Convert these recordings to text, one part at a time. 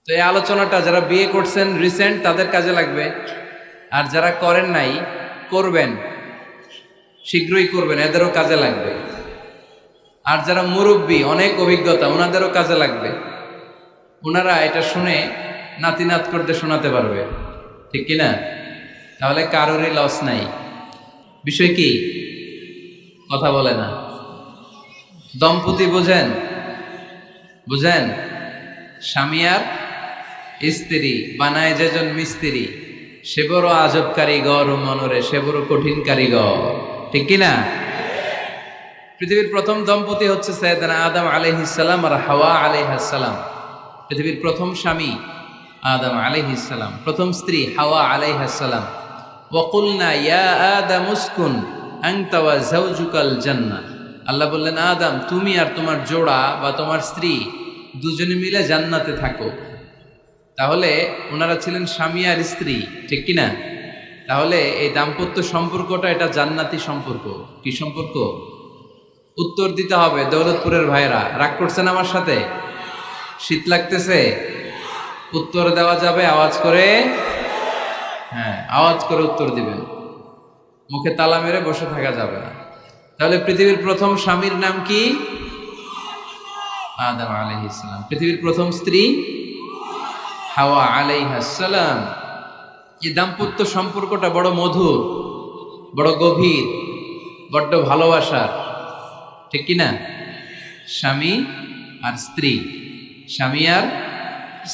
তো এই আলোচনাটা যারা বিয়ে করছেন রিসেন্ট তাদের কাজে লাগবে, আর যারা করেন নাই করবেন, শীঘ্রই করবেন, এদেরও কাজে লাগবে। আর যারা মুরব্বী অনেক অভিজ্ঞতা ওনাদেরও কাজে লাগবে, ওনারা এটা শুনে নাতি নাত করতে শোনাতে পারবে, ঠিক কিনা? তাহলে কারোরই লস নাই। বিষয় কি? কথা বলে না। দম্পতি বুঝেন? বুঝেন? স্বামী আর স্ত্রী বানায় যেজন মিস্ত্রি, সে বড় আজব কারিগর ও মনরে সে বড় কঠিন কারিগর, ঠিক কিনা? পৃথিবীর প্রথম দম্পতি হচ্ছে সাইয়েদনা আদম আলাইহিস সালাম আর হাওয়া আলাইহাস সালাম। পৃথিবীর প্রথম স্বামী আদম আলাইহিস সালাম, প্রথম স্ত্রী হাওয়া আলাইহাস সালাম। ওয়া কুলনা ইয়া আদম উসকুন আনতা ওয়া যাওজুকাল জান্নাহ। আল্লাহ বললেন, আদম তুমি আর তোমার জোড়া বা তোমার স্ত্রী দুজনে মিলে জান্নাতে থাকো। তাহলে ওনারা ছিলেন স্বামী আর স্ত্রী, ঠিক কিনা? তাহলে এই দাম্পত্য সম্পর্কটা এটা জান্নাতি সম্পর্ক। কি সম্পর্ক? উত্তর দিতে হবে দৌলতপুরের ভাইরা। রাগ করছেন আমার সাথে? শীত লাগতেছে? উত্তর দেওয়া যাবে আওয়াজ করে? হ্যাঁ, আওয়াজ করে উত্তর দিবেন, মুখে তালা মেরে বসে থাকা যাবে না। তাহলে পৃথিবীর প্রথম স্বামীর নাম কি? আদম আলাইহিস সালাম। পৃথিবীর প্রথম স্ত্রী হাওয়া আলাইহাস সালাম। এই দাম্পত্য সম্পর্কটা বড় মধুর, বড় গভীর, বড্ড ভালোবাসার, ঠিক কিনা? স্বামী আর স্ত্রী, স্বামী আর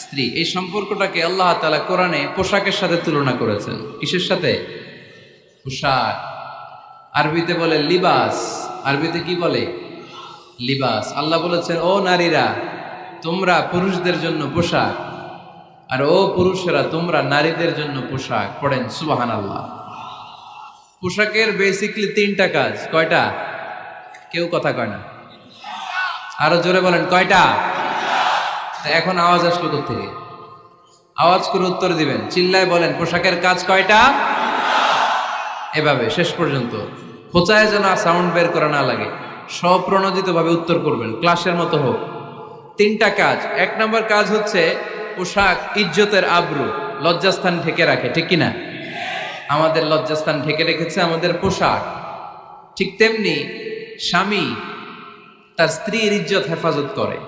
স্ত্রী, এই সম্পর্কটাকে আল্লাহ তাআলা কোরআনে পোশাকের সাথে তুলনা করেছেন। কিসের সাথে? পোশাক। আরবিতে বলে লিবাস। আরবিতে কি বলে? লিবাস। আল্লাহ বলেছেন, ও নারীরা তোমরা পুরুষদের জন্য পোশাক, আর ও পুরুষেরা তোমরা নারীদের জন্য পোশাক। পড়েন সুবহানাল্লাহ। পোশাকের বেসিকলি তিনটা কাজ। কয়টা? কেউ কথা কয় না, আরো জোরে বলেন কয়টা? এখন আওয়াজ আসলো কোত্থেকে? আওয়াজ করে উত্তর দিবেন, চিল্লায় বলেন পোশাকের কাজ কয়টা? এভাবে শেষ পর্যন্ত খোঁচায় যেন সাউন্ড বের করা না লাগে, স্বপ্রণোদিত ভাবে উত্তর করবেন, ক্লাসের মতো হোক। তিনটা কাজ। এক নম্বর কাজ হচ্ছে পোশাক ইজ্জতের আবরু, লজ্জাস্থান ঢেকে রাখে, ঠিক কিনা? আমাদের লজ্জাস্থান ঢেকে রেখেছে আমাদের পোশাক। ঠিক তেমনি স্বামী তার স্ত্রীর ইজ্জত হেফাজত করে,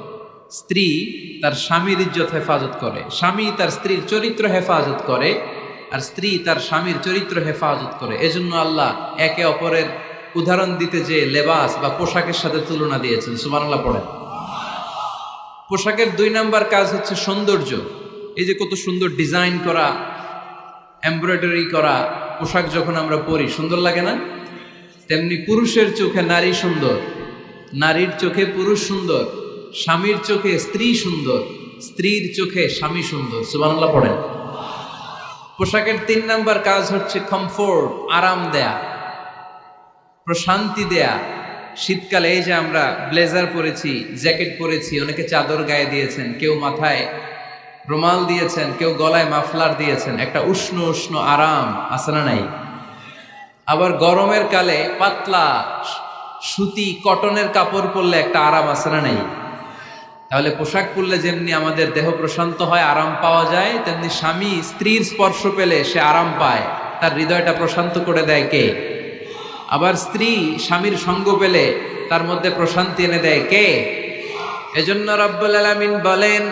স্ত্রী তার স্বামীর ইজ্জত হেফাজত করে, স্বামী তার স্ত্রীর চরিত্র হেফাজত করে, আর স্ত্রী তার স্বামীর চরিত্র হেফাজত করে। এজন্য আল্লাহ একে অপরের উদাহরণ দিতে যে লেবাস বা পোশাকের সাথে তুলনা দিয়েছেন। সুবহানাল্লাহ পড়েন। পোশাকের দুই নাম্বার কাজ হচ্ছে সৌন্দর্য। এই যে কত সুন্দর ডিজাইন করা, এমব্রয়ডারি করা পোশাক যখন আমরা পরি সুন্দর লাগে না? তেমনি পুরুষের চোখে নারী সুন্দর, নারীর চোখে পুরুষ সুন্দর, স্বামীর চোখে স্ত্রী সুন্দর, স্ত্রীর চোখে স্বামী সুন্দর। সুবহানাল্লাহ পড়েন। পোশাকের তিন নাম্বার কাজ হচ্ছে কমফোর্ট, আরাম দেয়া, প্রশান্তি দেয়া। শীতকালে এই যে আমরা ব্লেজার পরেছি, জ্যাকেট পরেছি, অনেকে চাদর গায়ে দিয়েছেন, কেউ মাথায় রুমাল দিয়েছেন, কেউ গলায় মাফলার দিয়েছেন, একটা উষ্ণ উষ্ণ আরাম আছে না নাই? আবার গরমের কালে পাতলা সুতি কটনের কাপড় পরলে একটা আরাম আছে না নাই? তাহলে পোশাক পরলে যেমনি আমাদের দেহ প্রশান্ত হয়, আরাম পাওয়া যায়, তেমনি স্বামী স্ত্রীর স্পর্শ পেলে সে আরাম পায়, তার হৃদয়টা প্রশান্ত করে দেয় কে? আবার স্ত্রী স্বামীর সঙ্গ পেলে তার মধ্যে প্রশান্তি এনে দেয় কে? এজন্য রব্বুল আলামিন বলেন,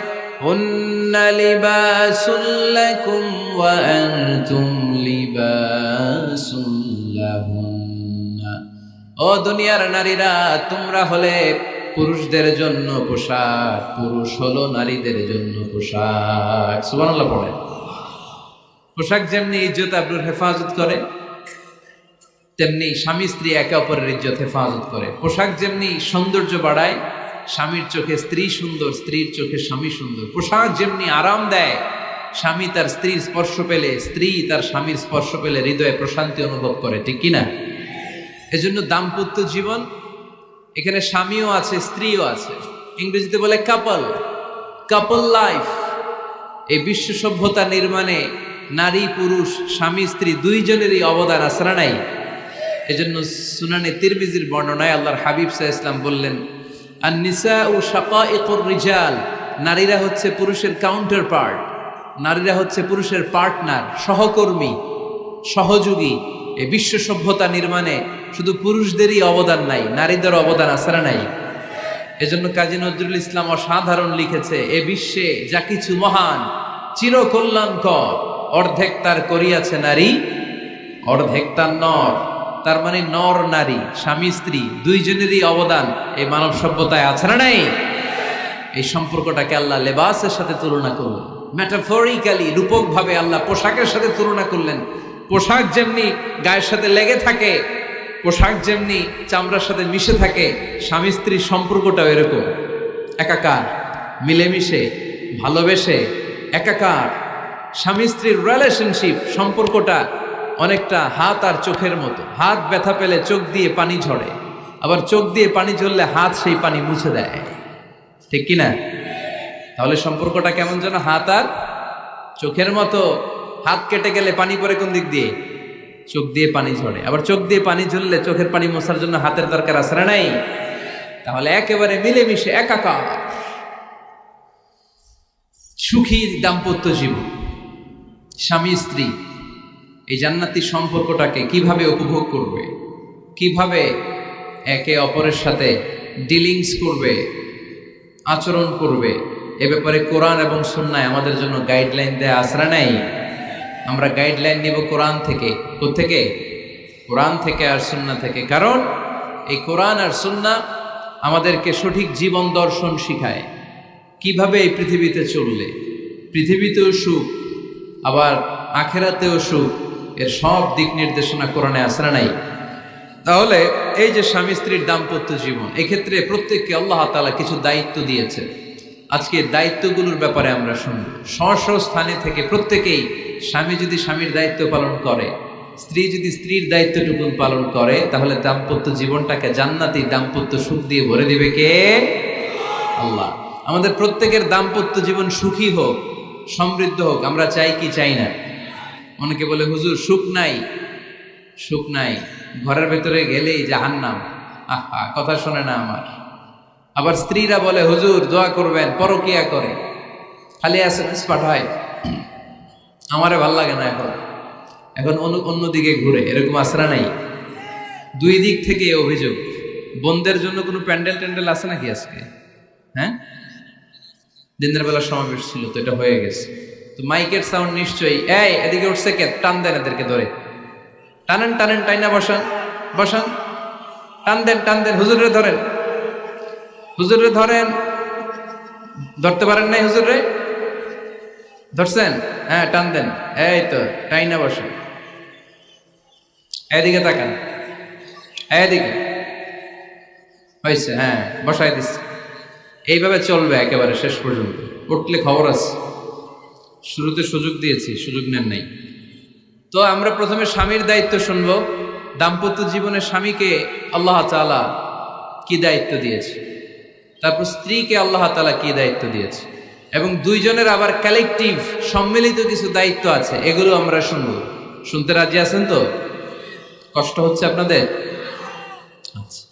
হুন্না লিবাসুল লাকুম ওয়া আনতুম লিবাসুল লাহুন্না। ও দুনিয়ার নারীরা, তোমরা হলে পুরুষদের জন্য পোশাক, পুরুষ হলো নারীদের জন্য পোশাক। সুবহানাল্লাহ পড়েন। পোশাক যেমনি ইজ্জত আবরুর হেফাজত করে, তেমনি স্বামী স্ত্রী একে অপরের ইজ্জত হেফাজত করে। পোশাক যেমনি সৌন্দর্য বাড়ায়, স্বামীর চোখে স্ত্রী সুন্দর, স্ত্রীর চোখে স্বামী সুন্দর। পোশাক যেমনি আরাম দেয়, স্বামী তার স্ত্রীর স্পর্শ পেলে, স্ত্রী তার স্বামীর স্পর্শ পেলে হৃদয়ে প্রশান্তি অনুভব করে, ঠিক কিনা? এজন্য দাম্পত্য জীবন, এখানে স্বামীও আছে স্ত্রীও আছে, ইংরেজিতে বলে কাপল, কাপল লাইফ। এই বিশ্ব সভ্যতা নির্মাণে নারী পুরুষ, স্বামী স্ত্রী দুইজনেরই অবদান আছে না নাই? এজন্য সুনানে তিরমিজির বর্ণনায় আল্লাহর হাবিব সাল্লাল্লাহু আলাইহি ওয়াসাল্লাম বললেন, আন-নিসাউ শাকাইকুর রিজাল নারীরা হচ্ছে পুরুষের কাউন্টার পার্ট, নারীরা হচ্ছে পুরুষের পার্টনার, সহকর্মী, সহযোগী। এই বিশ্ব সভ্যতা নির্মাণে শুধু পুরুষদেরই অবদান নাই, নারীদের অবদান আছে না নাই? এজন্য কাজী নজরুল ইসলাম অসাধারণ লিখেছে, এ বিশ্বে যা কিছু মহান চিরকল্যাণকর, অর্ধেক তার করিয়াছে নারী, অর্ধেক তার নর। তার মানে নর নারী, স্বামী স্ত্রী দুইজনেরই অবদান এই মানব সভ্যতায় আছে না নাই? এই সম্পর্কটাকে আল্লাহ লেবাসের সাথে তুলনা করলেন, মেটাফরিক্যালি, রূপক ভাবে আল্লাহ পোশাকের সাথে তুলনা করলেন। পোশাক যেমনি গায়ের সাথে লেগে থাকে, পোশাক যেমনি চামড়ার সাথে মিশে থাকে, স্বামী স্ত্রীর সম্পর্কটাও এরকম একাকার, মিলেমিশে, ভালোবেসে একাকার। স্বামী স্ত্রীর রিলেশনশিপ সম্পর্কটা অনেকটা হাত আর চোখের মতো। হাত ব্যথা পেলে চোখ দিয়ে পানি ঝরে, আবার চোখ দিয়ে পানি ঝরলে হাত সেই পানি মুছে দেয়, ঠিক কিনা? তাহলে সম্পর্কটা কেমন যেন হাত আর চোখের মতো। হাত কেটে গেলে পানি পড়ে কোন দিক দিয়ে? চোখ দিয়ে পানি ঝরে। আবার চোখ দিয়ে পানি ঝরলে চোখের পানি মোছার জন্য হাতের দরকার আছে না নাই? তাহলে একেবারে মিলেমিশে একাকার সুখী দাম্পত্য জীবন। স্বামী স্ত্রী এই জান্নাতি সম্পর্কটাকে কিভাবে উপভোগ করবে, কিভাবে একে অপরের সাথে ডিলিংস করবে, আচরণ করবে, এ ব্যাপারে কোরআন এবং সুন্নায় আমাদের জন্য গাইডলাইন দেয়া আসরা নাই। আমরা গাইডলাইন নিব কোরআন থেকে। কোত্থেকে? কোরআন থেকে আর সুন্নাহ থেকে। কারণ এই কোরআন আর সুন্নাহ আমাদেরকে সঠিক জীবন দর্শন শিখায়, কিভাবে এই পৃথিবীতে চললে পৃথিবীতেও সুখ, আবার আখেরাতেও সুখ, এর সব দিক নির্দেশনা কোরআনে আসরা নাই। তাহলে এই যে স্বামী স্ত্রীর দাম্পত্য জীবন, এক্ষেত্রে প্রত্যেককে আল্লাহ তাআলা কিছু দায়িত্ব দিয়েছে। আজকে দায়িত্বগুলোর ব্যাপারে আমরা শুনব। স্ব স্থানে থেকে প্রত্যেকেই, স্বামী যদি স্বামীর দায়িত্ব পালন করে, স্ত্রী যদি স্ত্রীর দায়িত্বটুকু পালন করে, তাহলে দাম্পত্য জীবনটাকে জান্নাতি দাম্পত্য সুখ দিয়ে ভরে দিবে কে? আল্লাহ। আমাদের প্রত্যেকের দাম্পত্য জীবন সুখী হোক, সমৃদ্ধ হোক, আমরা চাই কি চাই না? অনেকে বলে হুজুর সুখ নাই, সুখ নাই, ঘরের ভেতরে গেলেই জাহান্নাম। আহা, কথা শোনে না আমার। আবার স্ত্রীরা বলে হুজুর দোয়া করবেন, পরকিয়া করে, খালি এসএমএস পাঠায়, আমারে ভাল লাগে না, এখন অন্যদিকে ঘুরে। এরকম আসরা নাই? দুই দিক থেকে অভিযোগ। বোনদের জন্য কোনো প্যান্ডেল ট্যান্ডেল আছে নাকি আজকে? হ্যাঁ, দিনের বেলা সমাবেশ ছিল তো, এটা হয়ে গেছে তো মাইকের সাউন্ড নিশ্চয়ই। এই এদিকে উঠছে কে? টান দেন এদেরকে ধরে, টানেন টানেন, টাইনা বসান বসান, টান দেন টান দেন, হুজুরে ধরেন, হুজুরে ধরেন। ধরতে পারেন নাই হুজুরে? ধরছেন? হ্যাঁ, টান দেন। এই তো টাইনা বসেন, এদিকে তাকান, এদিকে হয়েছে, হ্যাঁ বসাই দিচ্ছে। এইভাবে চলবে একেবারে শেষ পর্যন্ত। উঠলে খবর আছে। শুরুতে সুযোগ দিয়েছি, সুযোগ নেন নাই। তো আমরা প্রথমে স্বামীর দায়িত্ব শুনবো। দাম্পত্য জীবনে স্বামীকে আল্লাহ তাআলা কি দায়িত্ব দিয়েছে, তারপর স্ত্রীকে আল্লাহ তাআলা কি দায়িত্ব দিয়েছে, এবং দুইজনের আবার কালেকটিভ সম্মিলিত কিছু দায়িত্ব আছে, এগুলো আমরা শুনবো। শুনতে রাজি আছেন তো? কষ্ট হচ্ছে আপনাদের? আচ্ছা,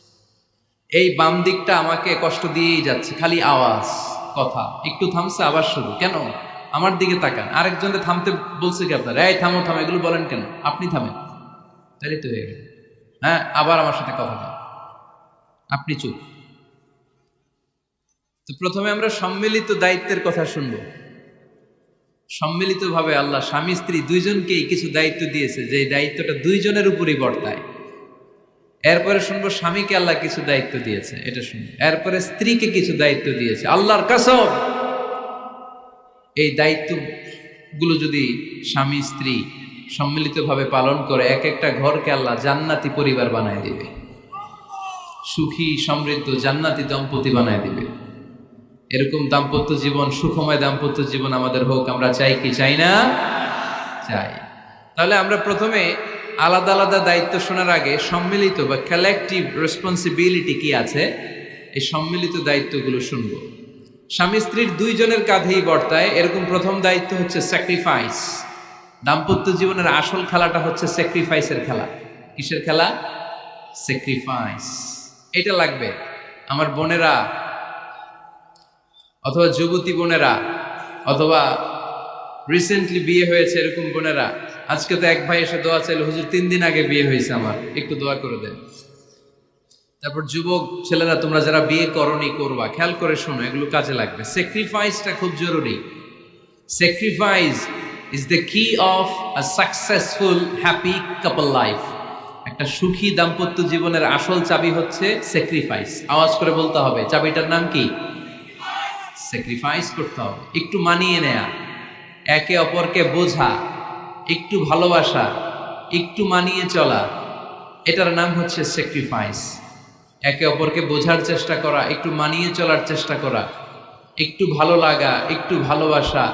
এই বাম দিকটা আমাকে কষ্ট দিয়েই যাচ্ছে, খালি আওয়াজ, কথা। একটু থামছে আবার শুরু। কেন? আমার দিকে তাকান। আরেকজনে থামতে বলছে কি আপনার? এই থামো থামো, এগুলো বলেন কেন? আপনি থামেন, তাহলে তো হয়ে গেল। হ্যাঁ, আবার আমার সাথে কথা বলেন, আপনি চুপ। তো প্রথমে আমরা সম্মিলিত দায়িত্বের কথা শুনব। সম্মিলিতভাবে আল্লাহ স্বামী স্ত্রী দুইজনকেই কিছু দায়িত্ব দিয়েছে, যে দায়িত্বটা দুইজনের উপরই বর্তায়। এরপরে শুনবো স্বামীকে আল্লাহ কিছু দায়িত্ব দিয়েছে, এটা শুনবো। এরপরে স্ত্রীকে কিছু দায়িত্ব দিয়েছে। আল্লাহর কসম, এই দায়িত্বগুলো যদি স্বামী স্ত্রী সম্মিলিতভাবে পালন করে, এক একটা ঘরকে আল্লাহ জান্নাতি পরিবার বানায় দিবে, সুখী সমৃদ্ধ জান্নাতি দম্পতি বানায় দিবে। এরকম দাম্পত্য জীবন, সুখময় দাম্পত্য জীবন আমাদের হোক। আমরা চাই কি চাই না? চাই। তাহলে আমরা প্রথমে আলাদা আলাদা দায়িত্ব শোনার আগে সম্মিলিত বা কালেকটিভ রেসপন্সিবিলিটি কি আছে, এই সম্মিলিত দায়িত্বগুলো শুনবো। স্বামী স্ত্রীর দুইজনের কাঁধেই বর্তায় এরকম প্রথম দায়িত্ব হচ্ছে স্যাক্রিফাইস। দাম্পত্য জীবনের আসল খেলাটা হচ্ছে স্যাক্রিফাইসের খেলা। কিসের খেলা? স্যাক্রিফাইস। এটা লাগবে। আমার বোনেরা অথবা যুবতী বোনেরা, অথবা রিসেন্টলি বিয়ে হয়েছে এরকম বোনেরা, আজকে তো এক ভাই এসে দোয়া চাইল, হুজুর 3 দিন আগে বিয়ে হয়েছে আমার, একটু দোয়া করে দেন। তারপর যুবক ছেলেরা, তোমরা যারা বিয়ে করনি করবা, খেয়াল করে শোনো, এগুলো কাজে লাগবে। স্যাক্রিফাইসটা খুব জরুরি। স্যাক্রিফাইস ইজ দ্য কি of a successful happy couple life. একটা সুখী দাম্পত্য জীবনের আসল চাবি হচ্ছে স্যাক্রিফাইস। আওয়াজ করে বলতে হবে, চাবিটার নাম কি? স্যাক্রিফাইস করতে হবে, একটু মানিয়ে নেয়া, একে অপরকে বোঝা, একটু ভালোবাসা, একটু মানিয়ে চলা, এটার নাম হচ্ছে স্যাক্রিফাইস। একে অপরকে বোঝার চেষ্টা করা, একটু মানিয়ে চলার চেষ্টা করা, একটু ভালো লাগা, একটু ভালোবাসা,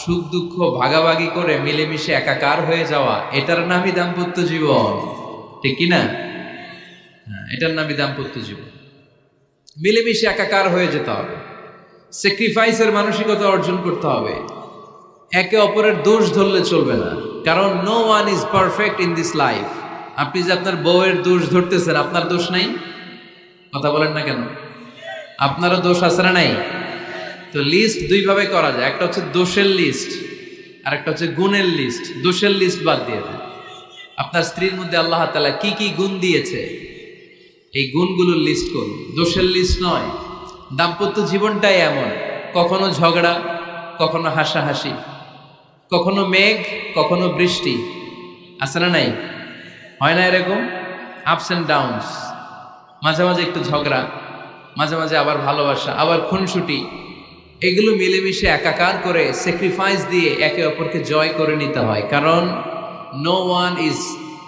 সুখ দুঃখ ভাগাভাগি করে মিলেমিশে একাকার হয়ে যাওয়া, এটার নামই দাম্পত্য জীবন, ঠিক কিনা? এটার নামই দাম্পত্য জীবন। মিলেমিশে একাকার হয়ে যেতে হবে, স্যাক্রিফাইসের মানসিকতা অর্জন করতে হবে। একে অপরের দোষ ধরলে চলবে না, কারণ no one is perfect in this life. আপনি যে আপনার বউয়ের দোষ ধরতেছেন, আপনার দোষ নাই? কথা বলেন না কেন? আপনারও দোষ আছে না নাই? তো লিস্ট দুই ভাবে করা যায়, একটা হচ্ছে দোষের লিস্ট, আর একটা হচ্ছে গুণের লিস্ট। দোষের লিস্ট বাদ দিয়ে দেন। আপনার স্ত্রীর মধ্যে আল্লাহ তাআলা কি কি গুণ দিয়েছে, এই গুণগুলোর লিস্ট করুন, দোষের লিস্ট নয়। দাম্পত্য জীবনটাই এমন, কখনো ঝগড়া, কখনো হাসাহাসি, কখনো মেঘ, কখনো বৃষ্টি, আছে না নাই? হয় না এরকম? আপস অ্যান্ড ডাউনস, মাঝে মাঝে একটু ঝগড়া, মাঝে মাঝে আবার ভালোবাসা, আবার খুনসুটি, এগুলো মিলেমিশে একাকার করে স্যাক্রিফাইস দিয়ে একে অপরকে জয় করে নিতে হয়। কারণ no one is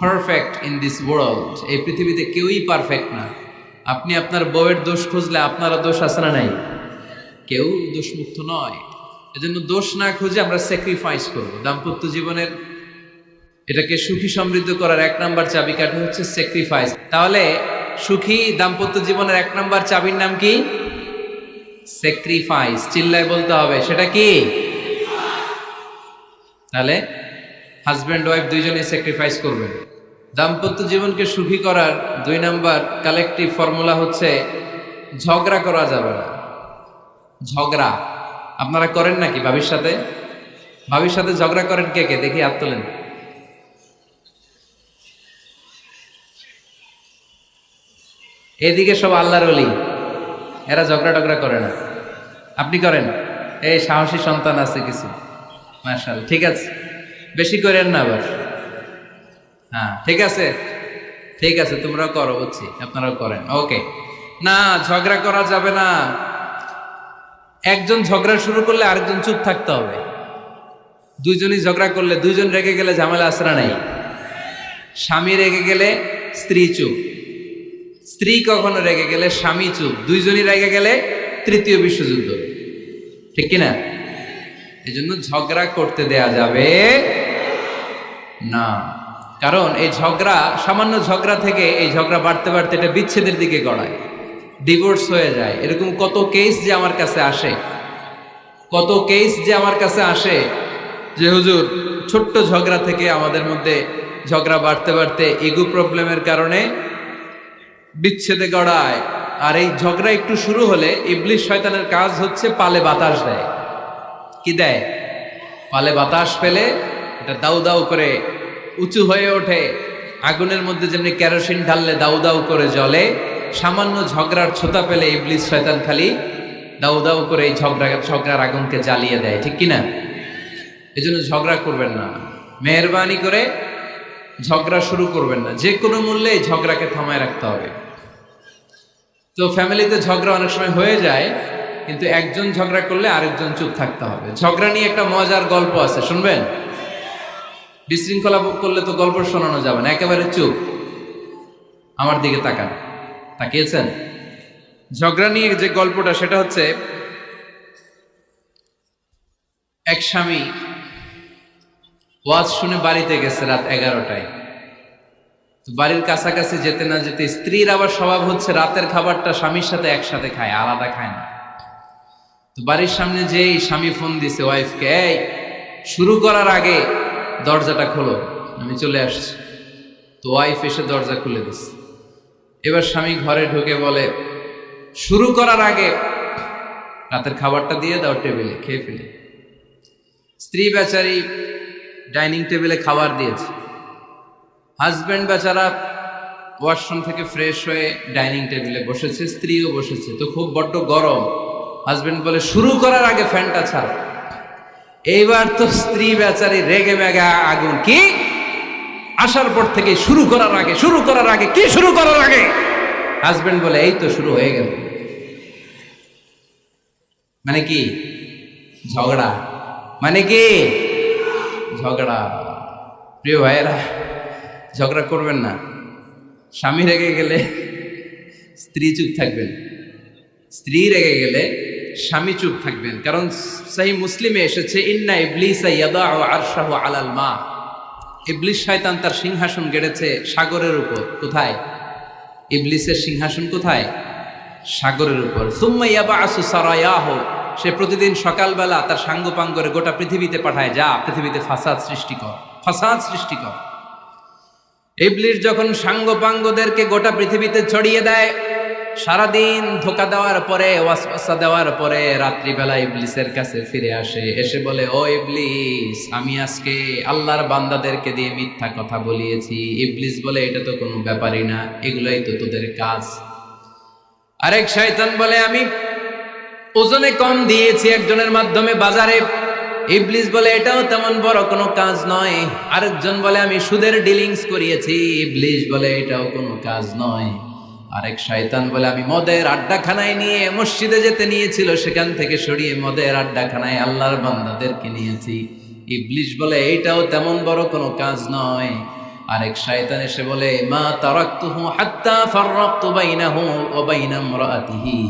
perfect in this world. এই পৃথিবীতে কেউই পারফেক্ট না। আপনি আপনার বউয়ের দোষ খুঁজলে আপনারও দোষ আছে না নাই? কেউ দোষমুক্ত নয়। এজন্য দোষ না খুঁজে আমরা স্যাক্রিফাইস করব। দাম্পত্য জীবনের এটাকে সুখী সমৃদ্ধ করার 1 নাম্বার চাবিকাঠি হচ্ছে স্যাক্রিফাইস। তাহলে সুখী দাম্পত্য জীবনের 1 নাম্বার চাবির নাম কি? স্যাক্রিফাইস। চিল্লায় বলতে হবে, সেটা কি? তাহলে হাজব্যান্ড ওয়াইফ দুইজনেই স্যাক্রিফাইস করবেন। দাম্পত্য জীবনকে সুখী করার 2 নাম্বার কালেকটিভ ফর্মুলা হচ্ছে ঝগড়া করা যাবে না। ঝগড়া আপনারা করেন নাকি ভাবির সাথে? ভাবির সাথে ঝগড়া করেন কে কে? দেখি হাত তোলেন। এদিকে সব আল্লাহর ওলি, এরা ঝগড়া টগড়া করে না। আপনি করেন? এই সাহসী সন্তান আছে কিছু, মাশাআল্লাহ। ঠিক আছে, বেশি করেন না আবার। হ্যাঁ ঠিক আছে, ঠিক আছে, তোমরাও করো, বুঝছি, আপনারাও করেন। ওকে, না ঝগড়া করা যাবে না। একজন ঝগড়া শুরু করলে আরেকজন চুপ থাকতে হবে। দুইজনই ঝগড়া করলে, দুইজন রেগে গেলে ঝামেলা আসরা নাই। স্বামী রেগে গেলে স্ত্রী চুপ, স্ত্রী কখনো রেগে গেলে স্বামী চুপ, দুইজনই রেগে গেলে তৃতীয় বিশ্বযুদ্ধ, ঠিক কিনা? এই জন্য ঝগড়া করতে দেয়া যাবে না। কারণ এই ঝগড়া, সামান্য ঝগড়া থেকে এই ঝগড়া বাড়তে বাড়তে এটা বিচ্ছেদের দিকে গড়ায়, ডিভোর্স হয়ে যায়। এরকম কত কেস যে আমার কাছে আসে, কত কেস যে আমার কাছে আসে যে হুজুর ছোট্ট ঝগড়া থেকে আমাদের মধ্যে ঝগড়া বাড়তে বাড়তে ইগো প্রবলেমের কারণে বিচ্ছেদে গড়ায়। আর এই ঝগড়া একটু শুরু হলে ইবলিস শয়তানের কাজ হচ্ছে পালে বাতাস দেয়। কি দেয়? পালে বাতাস পেলে এটা দাউ দাউ করে উঁচু হয়ে ওঠে। আগুনের মধ্যে যেমনি কেরোসিন ঢাললে দাউ দাউ করে জ্বলে, সামান্য ঝগড়ার ছোতা পেলে ইবলিস শয়তান খালি দাউ দাউ করে এই ঝগড়ার আগুনকে জ্বালিয়ে দেয়, ঠিক কিনা? এই জন্য ঝগড়া করবেন না, মেহরবানি করে ঝগড়া শুরু করবেন না। যে কোনো মূল্যে এই ঝগড়াকে থামায় রাখতে হবে। তো ফ্যামিলিতে ঝগড়া অনেক সময় হয়ে যায়, কিন্তু একজন ঝগড়া করলে আরেকজন চুপ থাকতে হবে। ঝগড়া নিয়ে একটা মজার গল্প আছে, শুনবেন? বিশৃঙ্খলা করলে তো গল্প শোনানো যাবে না, একেবারে চুপ। আমার দিকে তাকান, তাকিয়েছেন? ঝগড়া নিয়ে যে গল্পটা, সেটা হচ্ছে এক স্বামী ওয়াজ শুনে বাড়িতে গেছে রাত 11টায়। তো বাড়ির কাছাকাছি যেতে না যেতে স্ত্রীর আবার স্বভাব হচ্ছে রাতের খাবারটা স্বামীর সাথে একসাথে খায়, আলাদা খায় না। তো বাড়ির সামনে যেই স্বামী ফোন দিছে ওয়াইফকে, এই শুরু করার আগে দরজাটা খোলো, আমি চলে আসছি। তো ওয়াইফ এসে দরজা খুলে দিছে। এবার স্বামী ঘরে ঢুকে বলে, শুরু করার আগে রাতের খাবারটা দিয়ে দাও টেবিলে, খেয়ে ফেলি। স্ত্রী বেচারি ডাইনিং টেবিলে খাবার দিয়েছে, হাজব্যান্ড বেচারা ওয়াশরুম থেকে ফ্রেশ হয়ে ডাইনিং টেবিলে বসেছে, স্ত্রীও বসেছে। তো খুব বড্ড গরম। হাজব্যান্ড বলে শুরু করার আগে ফ্যানটা ছাড়। এইবার তো স্ত্রী বেচারি রেগে মেগে আগুন, কি আসার পর থেকে শুরু করার আগে কি শুরু করার আগে? হাজব্যান্ড বলে এই তো শুরু হয়ে গেল। মানে কি? ঝগড়া। মানে কি? ঝগড়া। প্রিয় ভাইয়েরা, ঝগড়া করবেন না। স্বামী রেগে গেলে স্ত্রী চুপ থাকবেন, স্ত্রী রেগে গেলে স্বামী চুপ থাকবেন। কারণ সহিহ মুসলিমে এসেছে, ইন্না ইবলিসা ইয়াদাউ আরশাহু আলাল মা। ইবলিস শয়তান তার সিংহাসন গেড়েছে সাগরের উপর। কোথায়? ইবলিসের সিংহাসন কোথায়? সাগরের উপর। সুম্মা ইয়াবাসু সারায়াহু, সে প্রতিদিন সকালবেলা তার সাঙ্গপাঙ্গরে গোটা পৃথিবীতে পাঠায়, যা পৃথিবীতে ফাসাদ সৃষ্টি কর। ইবলিস যখন সাঙ্গপাঙ্গদেরকে গোটা পৃথিবীতে ছড়িয়ে দেয়, সারাদিন ধোকা দেওয়ার পরে, ওয়াসওয়াসা দেওয়ার পরে, রাত্রিবেলা ইবলিসের কাছে ফিরে আসে, এসে বলে, ও ইবলিস, আমি আজকে আল্লাহর বান্দাদেরকে দিয়ে মিথ্যা কথা বলিয়েছি। ইবলিস বলে, এটা তো কোনো ব্যাপারই না, এগুলাই তো তোদের কাজ। আরেক শয়তান বলে, আমি ওজনে কম দিয়েছি একজনের মাধ্যমে বাজারে। ইবলিস বলে, এটাও তেমন বড় কোনো কাজ নয়। আরেকজন বলে, আমি সুদের ডিলিংস করিয়েছি। ইবলিস বলে, এটাও কোনো কাজ নয়। আরেক শয়তান বলে, আমি মদের আড্ডাখানায় নিয়ে মসজিদে যেতে নিয়েছিল, সেখান থেকে সরিয়ে মদের আড্ডাখানায় আল্লাহর বান্দাদেরকে নিয়েছি। ইবলিস বলে, এইটাও তেমন বড় কোনো কাজ নয়। আরেক শয়তান এসে বলে, মা তারাকতুহু হাত্তা ফাররাকতু বাইনাহু ওয়া বাইনা ইমরাআতিহি,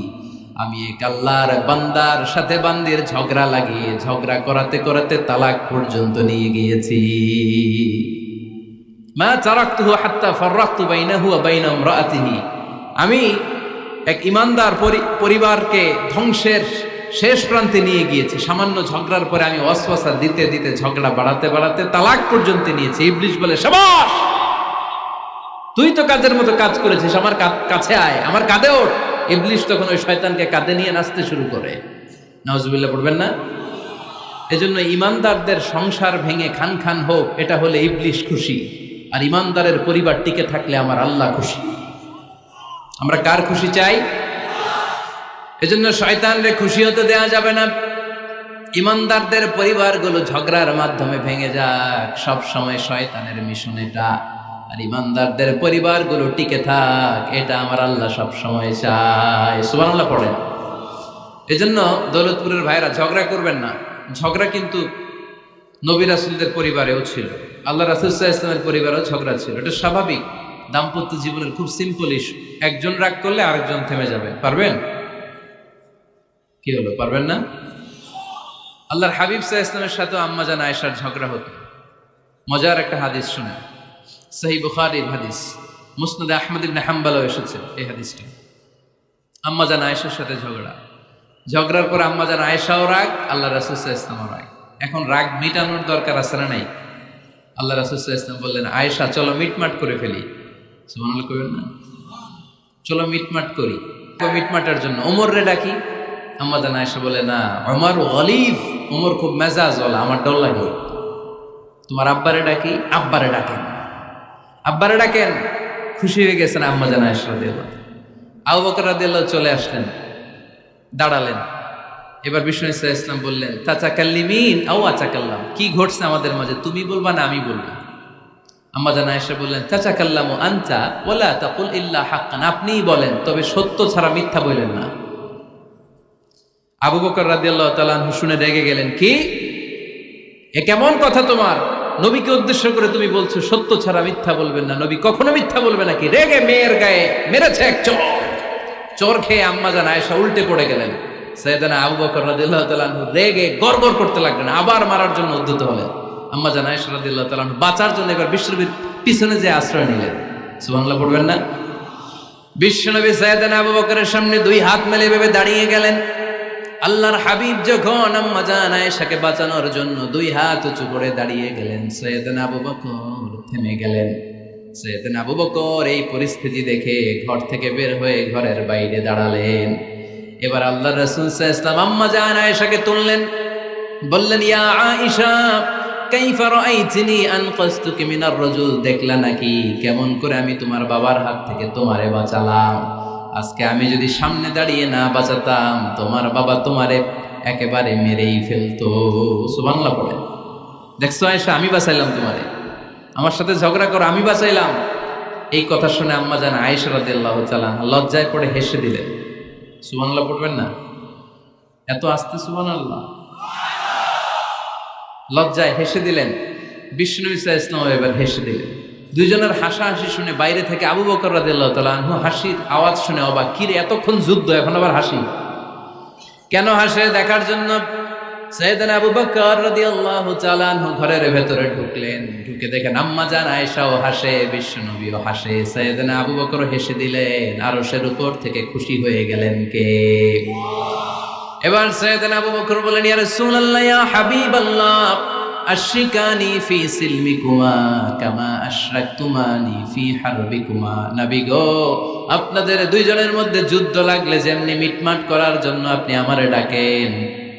আমি এক আল্লাহর বান্দার সাথে বান্দির ঝগড়া লাগিয়ে ঝগড়া করাতে করাতে তালাক পর্যন্ত নিয়ে গিয়েছি। মা তারাকতুহু হাত্তা ফাররাকতু বাইনাহু ওয়া বাইনা ইমরাআতিহি, আমি এক ইমানদার পরিবারকে ধ্বংসের শেষ প্রান্তে নিয়ে গিয়েছি। সামান্য ঝগড়ার পরে আমি ওয়াসওয়াসা দিতে দিতে ঝগড়া বাড়াতে বাড়াতে তালাক পর্যন্ত নিয়েছি। ইবলিস বলে, শাবাশ, তুই তো কাজের মতো কাজ করেছিস, আমার কাছে আয়, আমার কাঁধে ওঠ। ইবলিস তখন ওই শয়তানকে কাঁধে নিয়ে নাচতে শুরু করে। নাউজুবিল্লাহ পড়বেন না? এজন্য ইমানদারদের সংসার ভেঙে খান খান হোক, এটা হলে ইবলিস খুশি, আর ইমানদারের পরিবার টিকে থাকলে আমার আল্লাহ খুশি। আমরা কার খুশি চাই? এজন্য শয়তানরে খুশি হতে দেয়া যাবে না। ইমানদারদের পরিবারগুলো ঝগড়ার মাধ্যমে ভেঙে যাক, সব সময় শয়তানের মিশন এটা। আর ইমানদারদের পরিবারগুলো টিকে থাক, এটা আমার আল্লাহ সব সময় চায়। সুবহানাল্লাহ পড়েন। এজন্য দৌলতপুরের ভাইরা ঝগড়া করবেন না। ঝগড়া কিন্তু নবী রাসূলদের পরিবারেও ছিল, আল্লাহ রাসূল সাল্লাল্লাহু আলাইহি ওয়াসাল্লামের পরিবারেও ঝগড়া ছিল। এটা স্বাভাবিক। দাম্পত্য জীবনের খুব সিম্পল ইস্যু। একজন রাগ করলে আরেকজন থেমে যাবে। পারবেন? কি হলো, পারবেন না? আল্লাহর হাবিব সাল্লাল্লাহু আলাইহি ওয়াসাল্লামের সাথে আম্মা জান আয়েশার ঝগড়া হতো। মজার একটা হাদিস শুনে, সহিহ বুখারীর হাদিস, মুসনাদ আহমদ ইবনে হাম্বলও এসেছে এই হাদিসটা। আম্মা জান আয়েশার সাথে ঝগড়ার পর আম্মা জান আয়েশাও রাগ, আল্লাহ রাসূল সাল্লাল্লাহু আলাইহি ওয়াসাল্লামও রাগ। এখন রাগ মিটানোর দরকার আছে না নাই? আল্লাহ রাসূল সাল্লাল্লাহু আলাইহি ওয়াসাল্লাম বললেন, আয়েশা চলো মিটমাট করে ফেলি। সুবহানাল্লাহ কইবেন না? চলো মিটমাট করি। মিটমাটের জন্য ওমর রে ডাকি। আম্মা জান আয়েশা বলে, না, ওমর গলিব, ওমর খুব মেজাজওয়ালা, আমার ডর লাগে। তোমার আব্বারে ডাকি। আব্বারে ডাকেন, আব্বারে ডাকেন। খুশি হয়ে গেছেন আম্মা জান আয়েশা রাদিয়াল্লাহু। আবু বকর রাদিয়াল্লাহু চলে আসলেন, দাঁড়ালেন। এবার বিষ্ণু সাল্লাল্লাহু আলাইহি ওয়াসাল্লাম বললেন, তাতাকাল্লিমিন আও আতাকাল্লাম, কি ঘটছে আমাদের মাঝে, তুমি বলবা না আমি বলবো? আম্মা জান আয়েশা বললেন, তাতাকাল্লামু আনতা ওয়ালা তাকুল ইল্লা হাক্কান, আপনিই বলেন, তবে সত্য ছাড়া মিথ্যা বলেন না। আবু বকর রাদিয়াল্লাহু তাআলা আনহু শুনে রেগে গেলেন, কি এ কেমন কথা তোমার? নবীকে উদ্দেশ্য করে তুমি বলছো সত্য ছাড়া মিথ্যা বলবেন না, নবী কখনো মিথ্যা বলবে নাকি? রেগে মেয়ের গায়ে মেরেছে এক চোর খেয়ে আম্মা জান আয়েশা উল্টে পড়ে গেলেন। সাইয়েদনা আবু বকর রাদিয়াল্লাহু তাআলা আনহু রেগে গড়গড় করতে লাগলেন, আবার মারার জন্য উদ্যত হলেন। আম্মা জান আয়েশা রাদিয়াল্লাহু তাআলা আনহু বাঁচার জন্য এবার বিশ্বনবীর পিছনে যে আশ্রয় নিলেন। সুবহানাল্লাহ পড়বেন না? বিশ্বনবী সাইয়েদনা আবু বকরের সামনে দুই হাত মেলে ভেবে দাঁড়িয়ে গেলেন। আল্লাহর হাবিব যখন আম্মা জান আয়েশাকে বাঁচানোর জন্য দুই হাত উঁচু করে দাঁড়িয়ে গেলেন, সাইয়েদনা আবু বকর থেমে গেলেন। সাইয়েদনা আবু বকর এই পরিস্থিতি দেখে ঘর থেকে বের হয়ে ঘরের বাইরে দাঁড়ালেন। এবার আল্লাহ রাসূল সাল্লাল্লাহু আলাইহি ওয়াসাল্লাম আম্মা জান আয়েশাকে তুললেন, বললেন, ইয়া আয়েশা কাইফা রাআইতিনি আনকাসতুকি মিনার রাজুল, দেখলা নাকি কেমন করে আমি তোমার বাবার হাত থেকে তোমারে বাঁচালাম। আজকে আমি যদি সামনে দাঁড়িয়ে না বাঁচাতাম, তোমার বাবা তোমারে একেবারে মেরেই ফেলতো। সুবহানাল্লাহ পড়ে। দেখছো আয়েশা, আমি বাঁচাইলাম তোমারে, আমার সাথে ঝগড়া করো, আমি বাঁচাইলাম। এই কথা শুনে আম্মা জান আয়েশা রাদিয়াল্লাহু তাআলা লজ্জায় পড়ে হেসে দিলেন। সুবহানাল্লাহ পড়বেন না? এত আস্তে সুবহানাল্লাহ। লজ্জায় হেসে দিলেন। বিষ্ণু ইসা ইসলাম এবার হেসে দিলেন। দুইজনের হাসাহাসি শুনে বাইরে থেকে আবু বকর রাদিয়াল্লাহু তাআলা আনহু হাসির আওয়াজ শুনে অবাক, কি রে এতক্ষণ যুদ্ধ এখন আবার হাসি কেন? হাসে দেখার জন্য সাইয়েদনা আবু বকর রাদিয়াল্লাহু তাআলা আনহু ঘরের ভেতরে ঢুকলেন। ঢুকে দেখেন আম্মা জান আয়েশাও হাসে, বিশ্বনবীও হাসে, সাইয়েদনা আবু বকর হেসে দিলেন। আরশের উপর থেকে খুশি হয়ে গেলেন কে? এবার সাইয়েদনা আবু বকর বলেন, ইয়া রাসূলুল্লাহ, ইয়া হাবিবাল্লাহ, আশরিকানি ফি সিলমিকুমা কামা আশরাকতুমানি ফি হারবিকুমা। নবী গো, আপনাদের দুইজনের মধ্যে যুদ্ধ লাগলে যেমনি মিটমাট করার জন্য আপনি আমারে ডাকেন,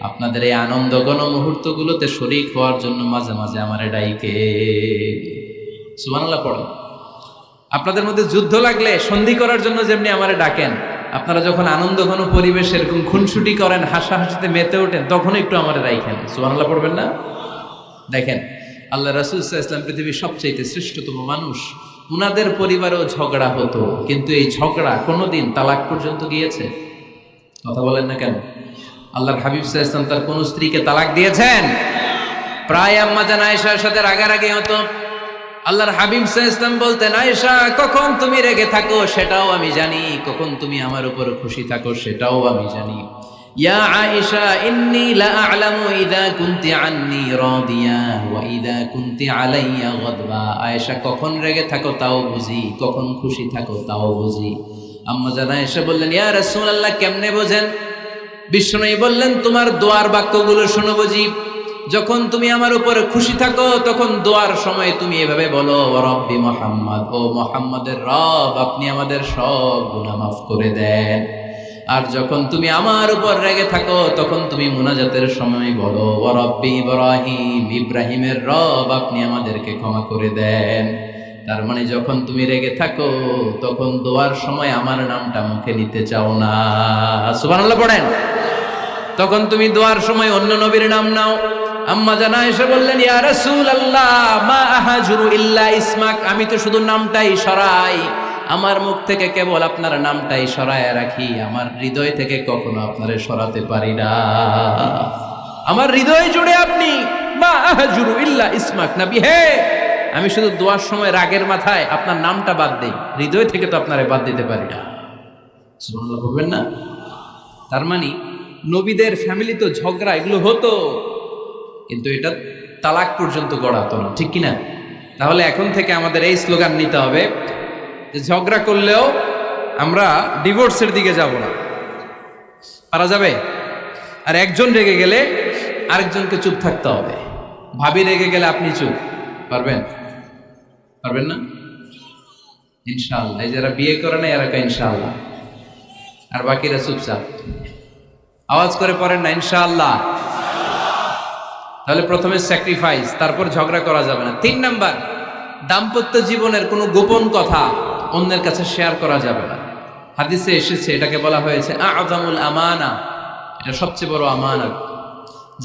আপনাদের এই আনন্দ ঘন মুহূর্তগুলোতে শরীক হওয়ার জন্য মাঝে মাঝে আমারে ডাইকে। সুবহানাল্লাহ পড়ো। আপনাদের মধ্যে যুদ্ধ লাগলে সন্ধি করার জন্য যেমনি আমারে ডাকেন, আপনারা যখন আনন্দ ঘন পরিবেশ এরকম খুনসুটি করেন, হাসাহাসিতে মেতে ওঠেন, তখন একটু আমারে রাইখেন। সুবহানাল্লাহ পড়বেন না? দেখেন আল্লাহ রাসূল সাল্লাল্লাহু আলাইহি ওয়াসাল্লাম পৃথিবীর সবচেয়ে শ্রেষ্ঠতম মানুষ। উনাদের পরিবারেও ঝগড়া হতো, কিন্তু এই ঝগড়া কোনোদিন তালাক পর্যন্ত গিয়েছে? কথা বলেন না কেন? আল্লাহর হাবিব সাল্লাল্লাহু আলাইহি ওয়াসাল্লাম তার কোন স্ত্রীকে তালাক দিয়েছেন? প্রায় আম্মা জান আয়েশার সাথে রাগারাগি হতো। আল্লাহর হাবিব সাল্লাল্লাহু আলাইহি ওয়াসাল্লাম বলতেন, আয়েশা কখন তুমি রেগে থাকো সেটাও আমি জানি, কখন তুমি আমার উপর খুশি থাকো সেটাও আমি জানি। ইয়া আয়েশা ইন্নী লা আ'লামু ইযা কুনতি আন্নী রাদিয়া ওয়া ইযা কুনতি আলাইয়া গাদবা। আয়েশা কখন রেগে থাকো তাও বুঝি, কখন খুশি থাকো তাও বুঝি। আম্মা জান আয়েশা বললেন, ইয়া রাসূলুল্লাহ কেমনে বোঝেন? বিষ্ণুই বললেন, তোমার দোয়ার বাক্যগুলো শোনো বুঝি। যখন তুমি আমার উপরে খুশি থাকো তখন দোয়ার সময় তুমি এভাবে বলো, ওয়া রাব্বি মুহাম্মদ, ও মুহাম্মাদের রব, আপনি আমাদের সব গুনাহ মাফ করে দেন। আর যখন তুমি আমার উপর রেগে থাকো তখন তুমি মুনাজাতের সময় বলো, ওয়া রাব্বি ইব্রাহিম, ইব্রাহিমের রব, আপনি আমাদেরকে ক্ষমা করে দেন। তার মানে যখন তুমি রেগে থাকো তখন দোয়ার সময় আমার নামটা মুখে নিতে চাও না। সুবহানাল্লাহ পড়েন। তখন তুমি দোয়ার সময় অন্য নবীর নাম নাও। আম্মা জান আয়েশা বললেন, ইয়া রাসূলুল্লাহ মা আহাজুরু ইল্লা ইসমাক, আমি তো শুধু নামটাই সরাই, আমার মুখ থেকে কেবল আপনার নামটাই সরায় রাখি, আমার হৃদয় থেকে কখনো আপনারে সরাতে পারি না। আমার হৃদয় জুড়ে আপনি, মা আহাজুরু ইল্লা ইসমাক, নবী হে, আমি শুধু দোয়ার সময় রাগের মাথায় আপনার নামটা বাদ দেই, হৃদয় থেকে তো আপনারে বাদ দিতে পারি না। সুবহানাল্লাহ বলবেন না? তার মানে নবীদের ফ্যামিলি তো ঝগড়া এগুলো হতো, কিন্তু এটা তালাক পর্যন্ত গড়াতো না, ঠিক কিনা? তাহলে এখন থেকে আমাদের এই স্লোগান নিতে হবে যে ঝগড়া করলেও আমরা ডিভোর্সের দিকে যাব না। পারা যাবে? আর একজন রেগে গেলে আরেকজনকে চুপ থাকতে হবে। ভাবি রেগে গেলে আপনি চুপ, পারবেন? পারবেন না? ইনশাআল্লাহ। এই যারা বিয়ে করে না এরা ইনশাআল্লাহ, আর বাকিরা চুপচাপ। আওয়াজ করে পড়েন না ইনশাআল্লাহ। তাহলে প্রথমে স্যাক্রিফাইস, তারপর ঝগড়া করা যাবে না। 3 নাম্বার, দাম্পত্য জীবনের কোনো গোপন কথা অন্যের কাছে শেয়ার করা যাবে না। হাদিসে এসেছে, এটাকে বলা হয়েছে আ'যামুল আমানা, এটা সবচেয়ে বড় আমানত।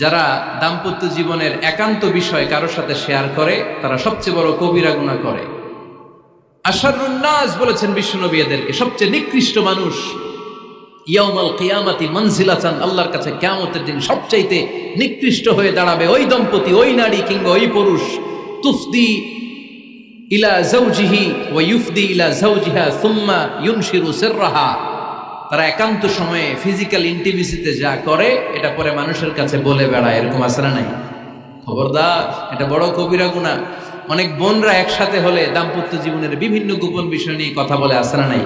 যারা দাম্পত্য জীবনের একান্ত বিষয় কারোর সাথে শেয়ার করে তারা সবচেয়ে বড় কবিরা গুনাহ করে। আশারুন নাস বলেছেন বিশ্বনবী এদেরকে, সবচেয়ে নিকৃষ্ট মানুষ। ইয়াউমাল কিয়ামাতি মানজিলাতান, আল্লাহর কাছে কিয়ামতের দিন সবচাইতে নিকৃষ্ট হয়ে দাঁড়াবে ওই দম্পতি, ওই নারী কিংবা ওই পুরুষ, তুফদি ইলা যাওজিহি ওয়া ইউফদি ইলা যাওজিহা সুম্মা ইউনশিরু সিররাহা। তারা একান্ত সময়ে ফিজিক্যাল ইন্টিমেসিতে যা করে এটা পরে মানুষের কাছে বলে বেড়ায়, এরকম আছে না নাই? খবরদার, এটা বড় কবিরা গুনাহ। অনেক বোনরা একসাথে হলে দাম্পত্য জীবনের বিভিন্ন গোপন বিষয় নিয়ে কথা বলে, আছে না নাই?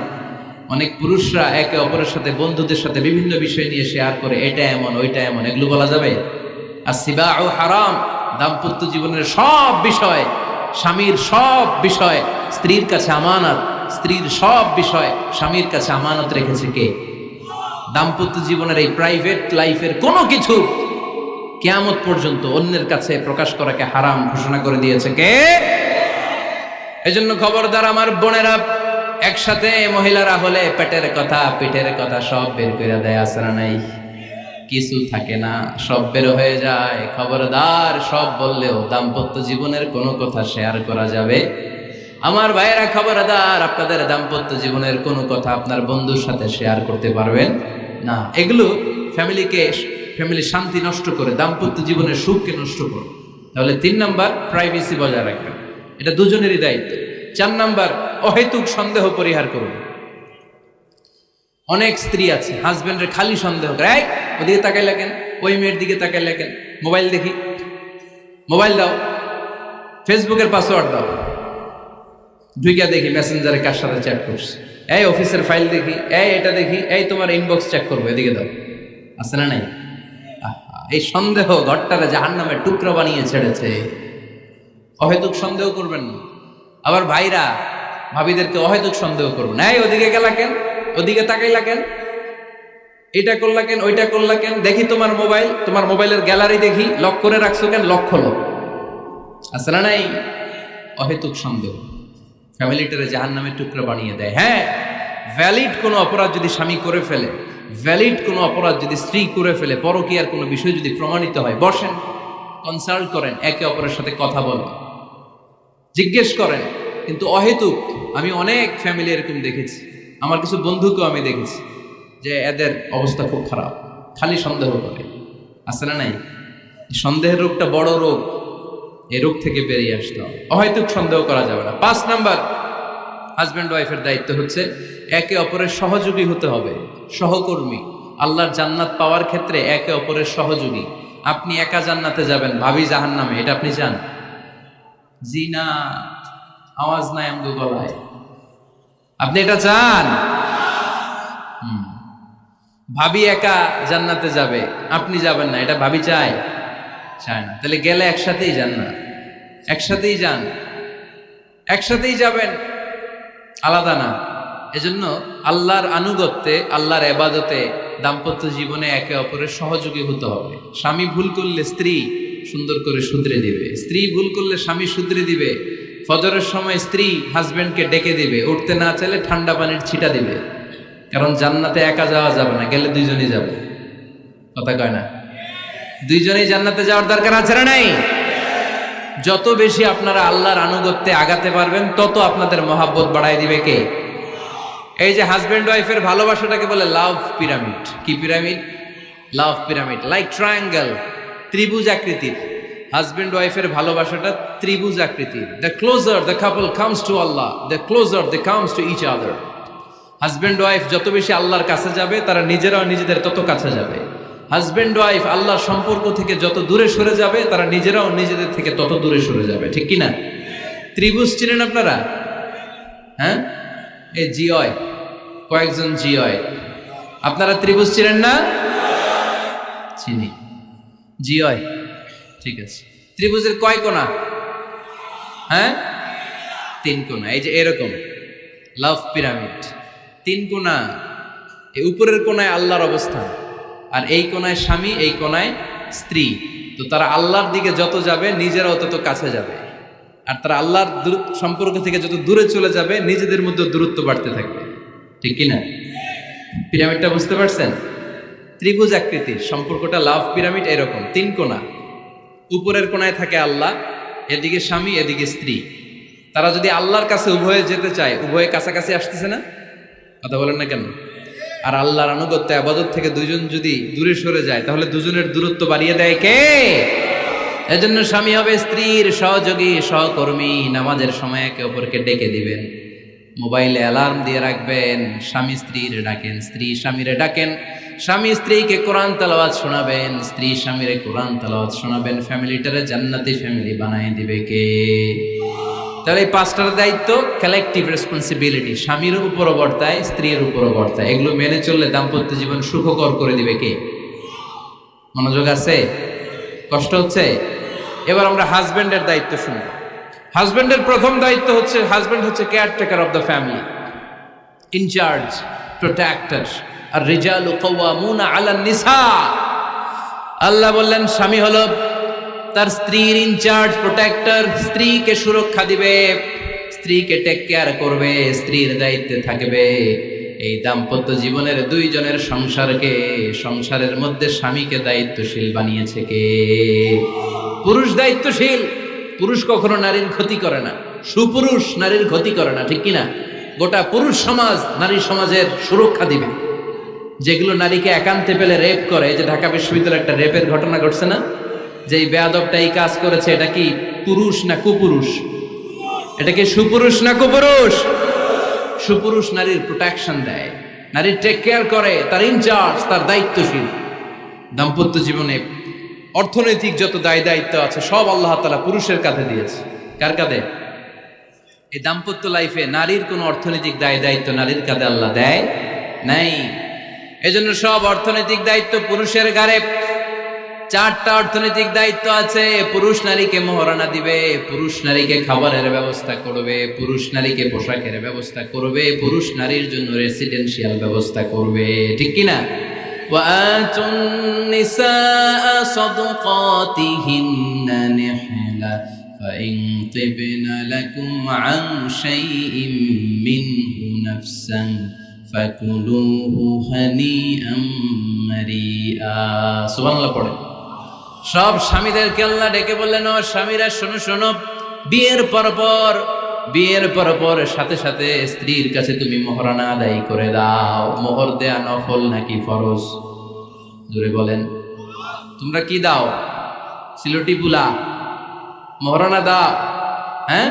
অনেক পুরুষরা একে অপরের সাথে, বন্ধুদের সাথে বিভিন্ন বিষয় নিয়ে শেয়ার করে, এটা এমন ওইটা এমন, এগুলো বলা যাবে? আসিবাউ হারাম। দাম্পত্য জীবনের সব বিষয়, স্বামীর সব বিষয় স্ত্রীর কাছে আমানত, স্ত্রীর সব বিষয় স্বামীর কাছে আমানত রেখেছে কে? দাম্পত্য জীবনের এই প্রাইভেট লাইফের কোনো কিছু কিয়ামত পর্যন্ত অন্যের কাছে প্রকাশ করাকে হারাম ঘোষণা করে দিয়েছে কে? এজন্য খবরদার আমার বোনেরা, একসাথে মহিলারা হলে পেটের কথা পিঠের কথা সব বের করে দেয়, আসরা নাই কিছু থাকে না, সব বের হয়ে যায়। খবরদার, সব বললেও দাম্পত্য জীবনের কোনো কথা শেয়ার করা যাবে। আমার ভাইয়েরা খবরদার, আপনাদের দাম্পত্য জীবনের কোনো কথা আপনার বন্ধুর সাথে শেয়ার করতে পারবেন না। এগুলো ফ্যামিলি শান্তি নষ্ট করে, দাম্পত্য জীবনের সুখকে নষ্ট করে। তাহলে 3 নাম্বার, প্রাইভেসি বজায় রাখবেন, এটা দুজনেরই দায়িত্ব। 4 নাম্বার, অহেতুক সন্দেহ পরিহার করুন। অনেক স্ত্রী আছে হাজবেন্ডের খালি সন্দেহ করে, এই ওদিকে তাকাই লাগেন, ওই মেয়ের দিকে তাকাই লাগেন, মোবাইল দেখি, মোবাইল দাও, ফেসবুকের পাসওয়ার্ড দাও, ঢুইকা দেখি মেসেঞ্জারে কার সাথে চ্যাট করছে, এই অফিসের ফাইল দেখি, এই এটা দেখি, এই তোমার ইনবক্স চেক করবো, এদিকে দাও, আছে না নাই? এই সন্দেহ ঘরটারে জাহান্নামের টুকরা বানিয়ে ছেড়েছে। অহেতুক সন্দেহ করবেন না। আবার ভাইরা ভাবিদেরকে অহেতুক সন্দেহ করবেন, এই ওদিকে গেলা কেন, ওদিকে তাকাইলা কেন, এটা করলা কেন, ওইটা করলা কেন, দেখি তোমার মোবাইল, তোমার মোবাইলের গ্যালারি দেখি, লক করে রাখছো কেন, লক খোলো, আছে না নাই? অহেতুক সন্দেহ ফ্যামিলিটারে জাহান্নামের টুকরা বানিয়ে দেয়। হ্যাঁ, ভ্যালিড কোনো অপরাধ যদি স্বামী করে ফেলে, ভ্যালিড কোনো অপরাধ যদি স্ত্রী করে ফেলে, পরকীয়ার কোনো বিষয় যদি প্রমাণিত হয়, বসেন, কনসাল্ট করেন, একে অপরের সাথে কথা বলেন, জিজ্ঞেস করেন। কিন্তু অহেতুক, আমি অনেক ফ্যামিলি এরকম দেখেছি, আমার কিছু বন্ধুকেও আমি দেখেছি যে এদের অবস্থা খুব খারাপ, খালি সন্দেহ করে, আছে না নাই? সন্দেহের রোগটা বড় রোগ, এই রোগ থেকে বেরিয়ে আসতে হবে, অহেতুক সন্দেহ করা যাবে না। 5 নাম্বার, হাজব্যান্ড ওয়াইফের দায়িত্ব হচ্ছে একে অপরের সহযোগী হতে হবে, সহকর্মী। আল্লাহর জান্নাত পাওয়ার ক্ষেত্রে একে অপরের সহযোগী। আপনি একা জান্নাতে যাবেন, ভাবি জাহান্নামে, এটা আপনি চান? জি না, আওয়াজ নাই আমগো গলায়। আপনি এটা চান? ভাবি একা জান্নাতে যাবে, আপনি যাবেন না, এটা ভাবি চায়? চায় না। তাহলে গেলে একসাথেই যান না, একসাথেই যান, একসাথেই যাবেন, আলাদা না। এজন্য আল্লাহর আনুগত্যে, আল্লাহর ইবাদতে, দাম্পত্য জীবনে একে অপরের সহযোগী হতে হবে। স্বামী ভুল করলে স্ত্রী সুন্দর করে শুধরে দিবে, স্ত্রী ভুল করলে স্বামী শুধরে দিবে। ফজরের সময় স্ত্রী হাজবেন্ডকে ডেকে দিবে, উঠতে না চাইলে ঠান্ডা পানির ছিটা দিবে। কারণ জান্নাতে একা যাওয়া যাবে না, গেলে দুইজনই যাবে, কথা কয় না? দুইজনেই জান্নাতে যাওয়ার দরকার আছে না নাই? যত বেশি আপনারা আল্লাহর আনুগত্যে আগাতে পারবেন, তত আপনাদের মহাব্বত বাড়ায় দিবে কে? এই যে হাজবেন্ড ওয়াইফের ভালোবাসাটাকে বলে লাভ পিরামিড। কি pyramid? Love pyramid, like triangle, ত্রিভুজ আকৃতির। হাজবেন্ড ওয়াইফের ভালোবাসাটা ত্রিভুজ আকৃতির। The closer the couple comes to Allah, the closer they comes to each other. Husband wife যত বেশি আল্লাহর কাছে যাবে, তারা নিজেরাও নিজেদের তত কাছে যাবে। হাজবেন্ড ওয়াইফ আল্লাহর সম্পর্ক থেকে যত দূরে সরে যাবে, তারা নিজেরাও নিজেদের থেকে তত দূরে সরে যাবে, ঠিক কিনা? ত্রিভুজ চিনেন আপনারা? হ্যাঁ, এই জিওয় কয়েকজন জিওয়, আপনারা ত্রিভুজ চিনেন না? চিনি, জিওয়, ঠিক আছে। ত্রিভুজের কয় কোণা? হ্যাঁ, 3 কোণা। এই যে এরকম লাভ পিরামিড, 3 কোণা। এই উপরের কোণায় আল্লাহর অবস্থান, আর এই কোণায় স্বামী, এই কোণায় স্ত্রী। তো তারা আল্লাহর দিকে যত যাবে, নিজেরাও তত কাছে যাবে। আর তারা আল্লাহর সম্পর্ক থেকে যত দূরে চলে যাবে, নিজেদের মধ্যে দূরত্ব বাড়তে থাকবে, ঠিক কিনা? পিরামিডটা বুঝতে পারছেন? ত্রিভুজ আকৃতির সম্পর্কটা লাভ পিরামিড এরকম, 3 কোণা। উপরের কোণায় থাকে আল্লাহ, এদিকে স্বামী, এদিকে স্ত্রী। তারা যদি আল্লাহর কাছে উভয়ে যেতে চায়, উভয়ে কাছাকাছি আসতেছে না? কথা বলেন না কেন? আর আল্লাহর আনুগত্য ইবাদত থেকে দুইজন যদি দূরে সরে যায়, তাহলে দুজনের দূরত্ব বাড়িয়ে দেয় কে? এজন্য স্বামী হবে স্ত্রীর সহযোগী, সহকর্মী। নামাজের সময় একে অপরকে ডেকে দিবেন, মোবাইলে অ্যালার্ম দিয়ে রাখবেন। স্বামী স্ত্রীর ডাকেন, স্ত্রী স্বামীরে ডাকেন। স্বামী স্ত্রীকে কোরআন তেলাওয়াত শোনাবেন, স্ত্রী স্বামীরে কোরআন তেলাওয়াত শোনাবেন। ফ্যামিলিটারে জান্নাতি ফ্যামিলি বানায় দিবে কে? তাহলে এই 5টার দায়িত্ব কালেকটিভ রেসপন্সিবিলিটি, স্বামীর উপরও বর্তায়, স্ত্রীর উপরও বর্তায়। এগুলো মেনে চললে দাম্পত্য জীবন সুখকর করে দিবে কে? মনোযোগ আছে? কষ্ট হচ্ছে? এবার আমরা হাজবেন্ডের দায়িত্ব শুনবো। হাজবেন্ডের প্রথম দায়িত্ব হচ্ছে, হাজবেন্ড হচ্ছে caretaker of the family, in charge, protector. আর রিজালু কাওয়ামুনা আলান নিসা। আল্লাহ বললেন স্বামী হলো তার স্ত্রীর ইনচার্জ, প্রোটেক্টর, স্ত্রীকে সুরক্ষা দিবে, স্ত্রীকে টেক কেয়ার করবে, স্ত্রীর দায়িত্বে থাকবে। এই দাম্পত্য জীবনের দুইজনের সংসারের মধ্যে স্বামীকে দায়িত্বশীল বানিয়েছে কে? পুরুষ দায়িত্বশীল। পুরুষ কখনো নারীর ক্ষতি করে না, সুপুরুষ নারীর ক্ষতি করে না, ঠিক কিনা? গোটা পুরুষ সমাজ নারী সমাজের সুরক্ষা দিবে। যেগুলো নারীকে একান্তে পেলে রেপ করে, যে ঢাকা বিশ্ববিদ্যালয়ে একটা রেপের ঘটনা ঘটছে না, যে এই বেয়াদবটা এই কাজ করেছে, এটা কি পুরুষ না কুপুরুষ? এটা কি সুপুরুষ না কুপুরুষ? সুপুরুষ নারীর প্রোটেকশন দেয়, নারীর টেক কেয়ার করে, তার ইনচার্জ, তার দায়িত্বশীল। দাম্পত্য জীবনে অর্থনৈতিক যত দায় দায়িত্ব আছে সব আল্লাহ তাআলা পুরুষের কাঁধে দিয়েছে। কার কাঁধে? এই দাম্পত্য লাইফে নারীর কোনো অর্থনৈতিক দায় দায়িত্ব নারীর কাঁধে আল্লাহ দেয় নাই। এজন্য সব অর্থনৈতিক দায়িত্ব পুরুষের ঘাড়ে। 4টা অর্থনৈতিক দায়িত্ব আছে। পুরুষ নারীকে মহারণা দিবে, পুরুষ নারীকে খাবারের ব্যবস্থা করবে, পুরুষ নারীকে পোশাকের ব্যবস্থা করবে, পুরুষ নারীর জন্য রেসিডেন্সিয়াল ব্যবস্থা করবে, ঠিক কিনা? وآتوا النساء صدقاتهن نحلة فإن طبن لكم عن شيء منه نفسا فكلوه هنيئا مريئا। সুবহানাল্লাহ পড়ে। সব স্বামীদেরকে আল্লাহ ডেকে বললেন, ও স্বামীরা শোনো শোনো, বিয়ের পর সাথে সাথে স্ত্রীর কাছে তুমি মোহরানা আদায় করে দাও। মোহর দেয়া নফল নাকি ফরজ? জোরে বলেন। তোমরা কি দাও? সিলটি পুলা মোহরানা দাও? হ্যাঁ,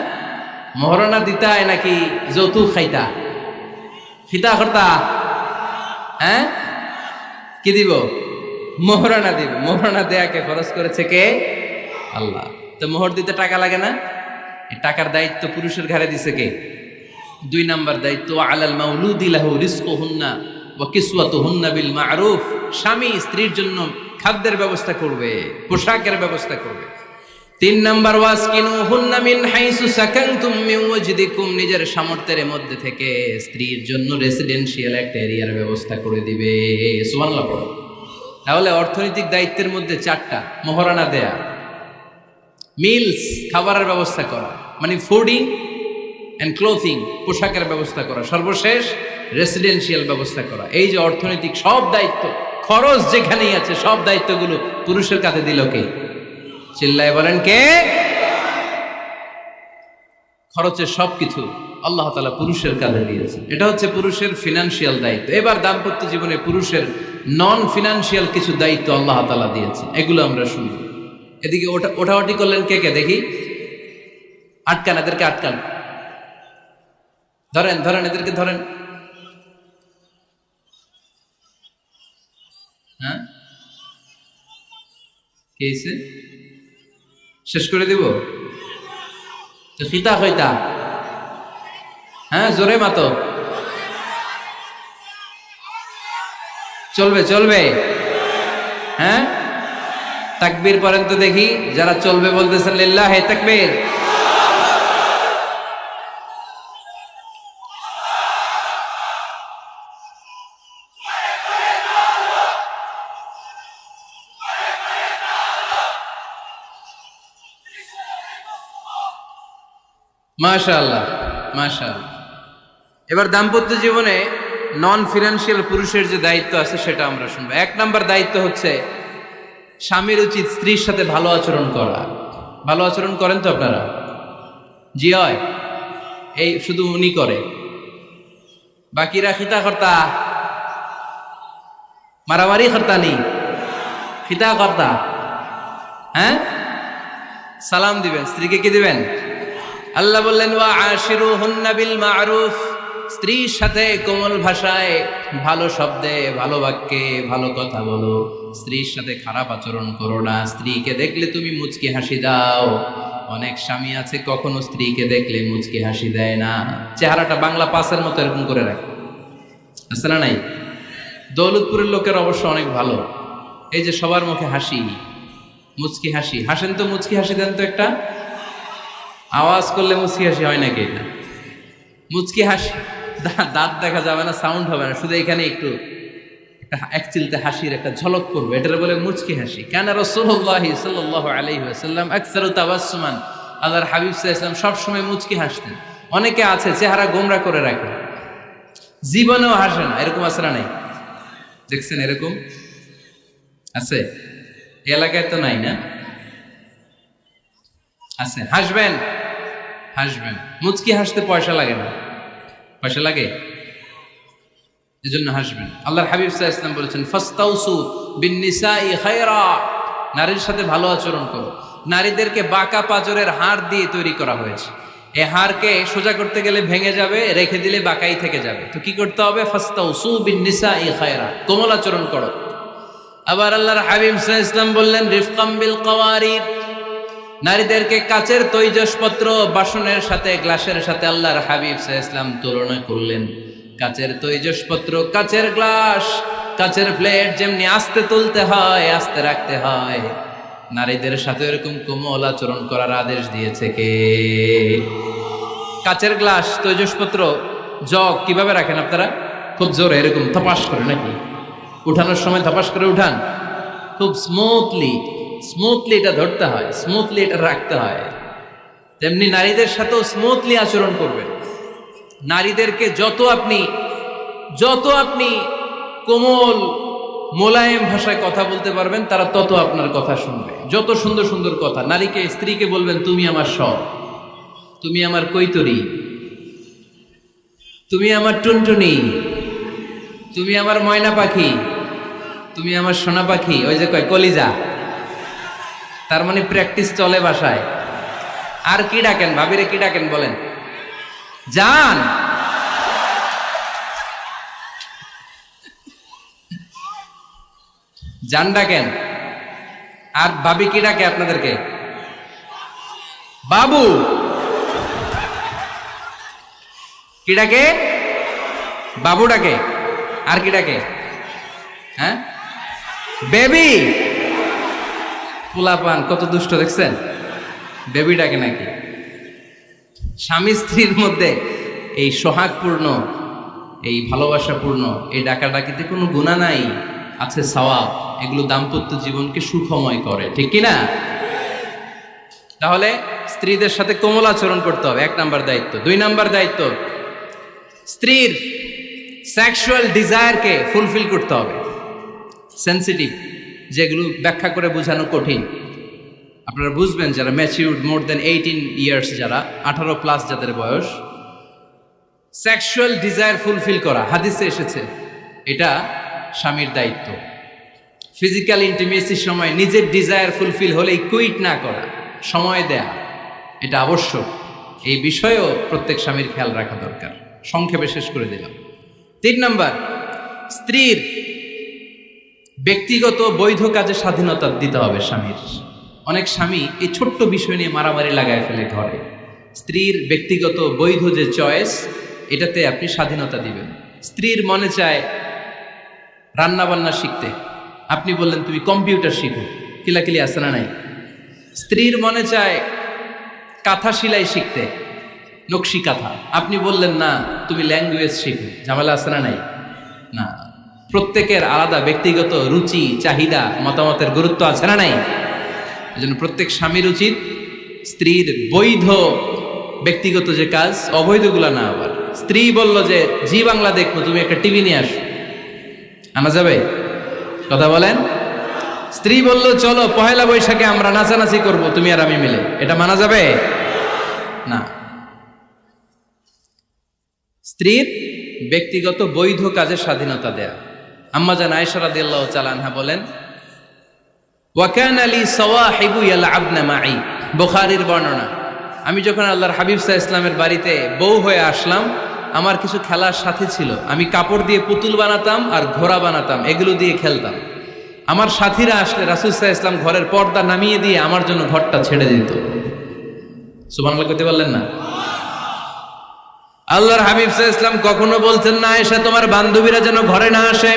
মোহরানা দিতায় নাকি যৌতুক খাইতা? খিতা করতা? হ্যাঁ, কি দিব? মোহরানা দিব। মোহরানা দেয়াকে ফরজ করেছে কে? আল্লাহ। তো মোহর দিতে টাকা লাগে না? এই টাকার দায়িত্ব পুরুষের ঘাড়ে দিছে কে? 2 নাম্বার দায়িত্ব, আলাল মাউলুদি লাহু রিজকুহুন্না ওয়া কিসওয়াতুহুন্না বিল মা'রুফ। স্বামী স্ত্রীর জন্য খাদ্যের ব্যবস্থা করবে, পোশাকের ব্যবস্থা করবে। 3 নাম্বার, ওয়াসকিনুহুন্না মিন হাইসু সাকানতুম মিন ওয়াজদিকুম। নিজের সামর্থ্যের মধ্যে থেকে স্ত্রীর জন্য রেসিডেন্সিয়াল একটা এরিয়ার ব্যবস্থা করে দিবে। সুবহানাল্লাহ পড়ো। তাহলে অর্থনৈতিক দায়িত্বের মধ্যে 4টা: মোহরানা দেয়া, মিলস খাবারের ব্যবস্থা করা, মানে ফুডিং অ্যান্ড ক্লোথিং, পোশাকের ব্যবস্থা করা, সর্বশেষ রেসিডেন্সিয়াল ব্যবস্থা করা। এই যে অর্থনৈতিক সব দায়িত্ব, খরচ যেখানেই আছে, সব দায়িত্বগুলো পুরুষের কাছে দিল কে? চিল্লায় বলেন কে? খরচের সবকিছু আল্লাহ তাআলা পুরুষের কাঁধে দিয়েছে। এটা হচ্ছে পুরুষের ফিনান্সিয়াল দায়িত্ব। এবার দাম্পত্য জীবনে পুরুষের নন ফিনান্সিয়াল কিছু দায়িত্ব আল্লাহ তাআলা দিয়েছে, এগুলো আমরা শুনবো। এদিকে ওঠাওটি করলেন কে কে দেখি? আটকান, এদেরকে আটকান, ধরেন ধরেন, এদেরকে ধরেন। হ্যাঁ, কে হইছে? শেষ করে দিব তো? খিতা হইতা? হ্যাঁ, জোরে মাতো। চলবে চলবে? হ্যাঁ, তাকবীর পড়েন তো দেখি, যারা চলবে বলতেছেন লিল্লাহি তাকবীর। মাশাআল্লাহ মাশাআল্লাহ। এবার দাম্পত্য জীবনে নন ফিনান্সিয়াল পুরুষের যে দায়িত্ব আছে সেটা আমরা শুনবো। 1 নাম্বার দায়িত্ব হচ্ছে স্বামীর উচিত স্ত্রীর সাথে ভালো আচরণ করা। ভালো আচরণ করেন তো আপনারা? জি হয়। এই শুধু উনি করে, বাকিরা খিতা কর্তা, মারামারি কর্তা নেই, খিতা কর্তা। হ্যাঁ, সালাম দিবেন, স্ত্রীকে কি দিবেন? আল্লাহ বললেন, ওয়া আশিরুহুন্না বিল মা'রুফ। স্ত্রীর সাথে কোমল ভাষায়, ভালো শব্দে, ভালো বাক্যে ভালো কথা বলো। স্ত্রীর সাথে খারাপ আচরণ করো না। স্ত্রীকে দেখলে তুমি মুচকি হাসি দাও। অনেক স্বামী আছে কখনো স্ত্রীকে দেখলে মুচকি হাসি দেয় না, চেহারাটা বাংলা পাসের মতো এরকম করে রাখে, আছে না নাই? দৌলতপুরের লোকের অবশ্য অনেক ভালো, এই যে সবার মুখে হাসি, মুচকি হাসি। হাসেন তো, মুচকি হাসি দেন তো একটা। আওয়াজ করলে মুচকি হাসি হয় নাকি? এটা মুচকি হাসি, দাঁত দেখা যাবে না, সাউন্ড হবে না, শুধু এখানে একটু এক চিলতে হাসির একটা ঝলক করবে, এটার বলে মুচকি হাসি। কানা রাসূলুল্লাহ সাল্লাল্লাহু আলাইহি ওয়াসাল্লাম আকসারু তাবাসসুমান, আল্লাহর হাবিব সাল্লাল্লাহু আলাইহি ওয়াসাল্লাম সব সময় মুচকি হাসতেন। অনেকে আছে চেহারা গোমরা করে রাখে, জীবনেও হাসে না, এরকম আছে না নাই? দেখছেন এরকম আছে? এই এলাকায় তো নাই না? আছে। হাসবেন, হাসবেন। মুচকি হাসতে পয়সা লাগে না, পয়সা লাগে, এজন্য হাসবেন। আল্লাহর হাবিব সাল্লাল্লাহু আলাইহি ওয়াসাল্লাম বলেছেন ফাস্তাউসু বিন-নিসাই খায়রা, নারীর সাথে ভালো আচরণ করো। নারীদেরকে বাঁকা পাঁজরের হাড় দিয়ে তৈরি করা হয়েছে। এই হাড়কে সোজা করতে গেলে ভেঙে যাবে, রেখে দিলে বাঁকাই থেকে যাবে। তো কি করতে হবে? ফাস্তাউসু বিন-নিসাই খায়রা, কোমল আচরণ করো। আবার আল্লাহর হাবিব সাল্লাল্লাহু আলাইহি ওয়াসাল্লাম বললেন রিফকাম বিল কাওয়ারিদ, নারীদেরকে কাচের তৈজসপত্র বাসনের সাথে, গ্লাসের সাথে আল্লাহর হাবিব সাল্লাল্লাহু আলাইহি ওয়াসাল্লাম তুলনা করলেন। কাচের তৈজসপত্র, কাচের গ্লাস, কাচের প্লেট যেমনি আস্তে তুলতে হয়, আস্তে রাখতে হয়, নারীদের সাথে এরকম কোমল আচরণ করার আদেশ দিয়েছে কে? কাচের গ্লাস, তৈজসপত্র, জগ কিভাবে রাখেন আপনারা? খুব জোরে এরকম থপাস করে নাকি? উঠানোর সময় থপাস করে উঠান? খুব স্মুথলি এটা ধরতে হয়, স্মুথলি এটা রাখতে হয়। তেমনি নারীদের সাথেও স্মুথলি আচরণ করবেন। নারীদেরকে যত আপনি কোমল মোলায়েম ভাষায় কথা বলতে পারবেন, তারা তত আপনার কথা শুনবে। যত সুন্দর সুন্দর কথা, নারীকে, স্ত্রীকে বলবেন তুমি আমার সব, তুমি আমার কৈতরী, তুমি আমার টুনটুনি, তুমি আমার ময়না পাখি, তুমি আমার সোনা পাখি। ওই যে কয় কলিজা, তার মানে প্র্যাকটিস চলে বাসায়। আর কি ডাকেন? ভাবিরে কি ডাকেন বলেন? জান। জান ডাকেন। আর ভাবি কি ডাকে আপনাদেরকে? বাবু। কি ডাকে? বাবু ডাকে। আর কি ডাকে? হ্যাঁ, বেবি। পোলাপান কত দুষ্ট দেখছেন, বেবি ডাকে নাকি? স্বামী স্ত্রীর মধ্যে এই সোহাগপূর্ণ, এই ভালোবাসাপূর্ণ এই ডাকাডাকিতে কোনো গুনাহ নাই, আছে সওয়াব। এগুলো দাম্পত্য জীবনকে সুখময় করে, ঠিক কিনা? তাহলে স্ত্রীদের সাথে কোমল আচরণ করতে হবে, 1 নাম্বার দায়িত্ব। 2 নাম্বার দায়িত্ব, স্ত্রীর সেক্সুয়াল ডিজায়ারকে ফুলফিল করতে হবে। সেনসিটিভ, যেগুলো ব্যাখ্যা করে বোঝানো কঠিন। আপনারা বুঝবেন যারা ম্যাচিউরড, মোর দেন 18 ইয়ার্স, যারা 18+ যাদের বয়স, সেক্সুয়াল ডিজায়ার ফুলফিল করা হাদিসে এসেছে, এটা স্বামীর দায়িত্ব। ফিজিক্যাল ইন্টিমেসির সময় নিজের ডিজায়ার ফুলফিল হলেই কুইট না করা, সময় দেয়া, এটা আবশ্যক। এই বিষয়েও প্রত্যেক স্বামীর খেয়াল রাখা দরকার। সংক্ষেপে শেষ করে দিলাম। 3 নাম্বার, স্ত্রীর ব্যক্তিগত বৈধ কাজে স্বাধীনতা দিতে হবে স্বামীর। অনেক স্বামী এই ছোট্ট বিষয় নিয়ে মারামারি লাগায় ফেলে ঘরে। স্ত্রীর ব্যক্তিগত বৈধ যে চয়েস, এটাতে আপনি স্বাধীনতা দিবেন। স্ত্রীর মনে চায় রান্না বান্না শিখতে, আপনি বললেন তুমি কম্পিউটার শিখো, কিলাকিলি আছে না নাই? স্ত্রীর মনে চায় কাঁথা সেলাই শিখতে, নকশি কাঁথা, আপনি বললেন না তুমি ল্যাঙ্গুয়েজ শিখো, ঝামেলা আছে না নাই? না, প্রত্যেকের আলাদা ব্যক্তিগত রুচি, চাহিদা, মতামতের গুরুত্ব আছে না নাই? এজন্য প্রত্যেক স্বামীর উচিত স্ত্রীর বৈধ ব্যক্তিগত যে কাজ, অবৈধগুলা না। আবার স্ত্রী বলল যে জি বাংলা দেখবো, তুমি একটা টিভি নিয়ে আসো, আনা যাবে? কথা বলেন। স্ত্রী বলল চলো পহেলা বৈশাখে আমরা নাচানাচি করব, তুমি আর আমি মিলে, এটা মানা যাবে না। স্ত্রীর ব্যক্তিগত বৈধ কাজের স্বাধীনতা দেয়া। আম্মা জান আয়েশা রাদিয়াল্লাহু তাআলা আনহা বলেন, ওয়া কানা লি সাওয়াহিবু ইয়ালআবনা মাই, বুখারীর বর্ণনা। আমি যখন আল্লাহর হাবিব সাল্লাল্লাহু আলাইহি ওয়াসাল্লামের বাড়িতে বউ হয়ে আসলাম, আমার কিছু খেলার সাথী ছিল। আমি কাপড় দিয়ে পুতুল বানাতাম আর ঘোড়া বানাতাম, এগুলো দিয়ে খেলতাম। আমার সাথীরা আসলে রাসূল সাল্লাল্লাহু আলাইহি ওয়াসাল্লাম ঘরের পর্দা নামিয়ে দিয়ে আমার জন্য ঘরটা ছেড়ে দিত। সুবহানাল্লাহ কইতে পারলেন না? আল্লাহর হাবিব সাল্লাল্লাহু আলাইহি ওয়াসাল্লাম কখনো বলতেন না আয়েশা তোমার বান্ধবীরা যেন ঘরে না আসে,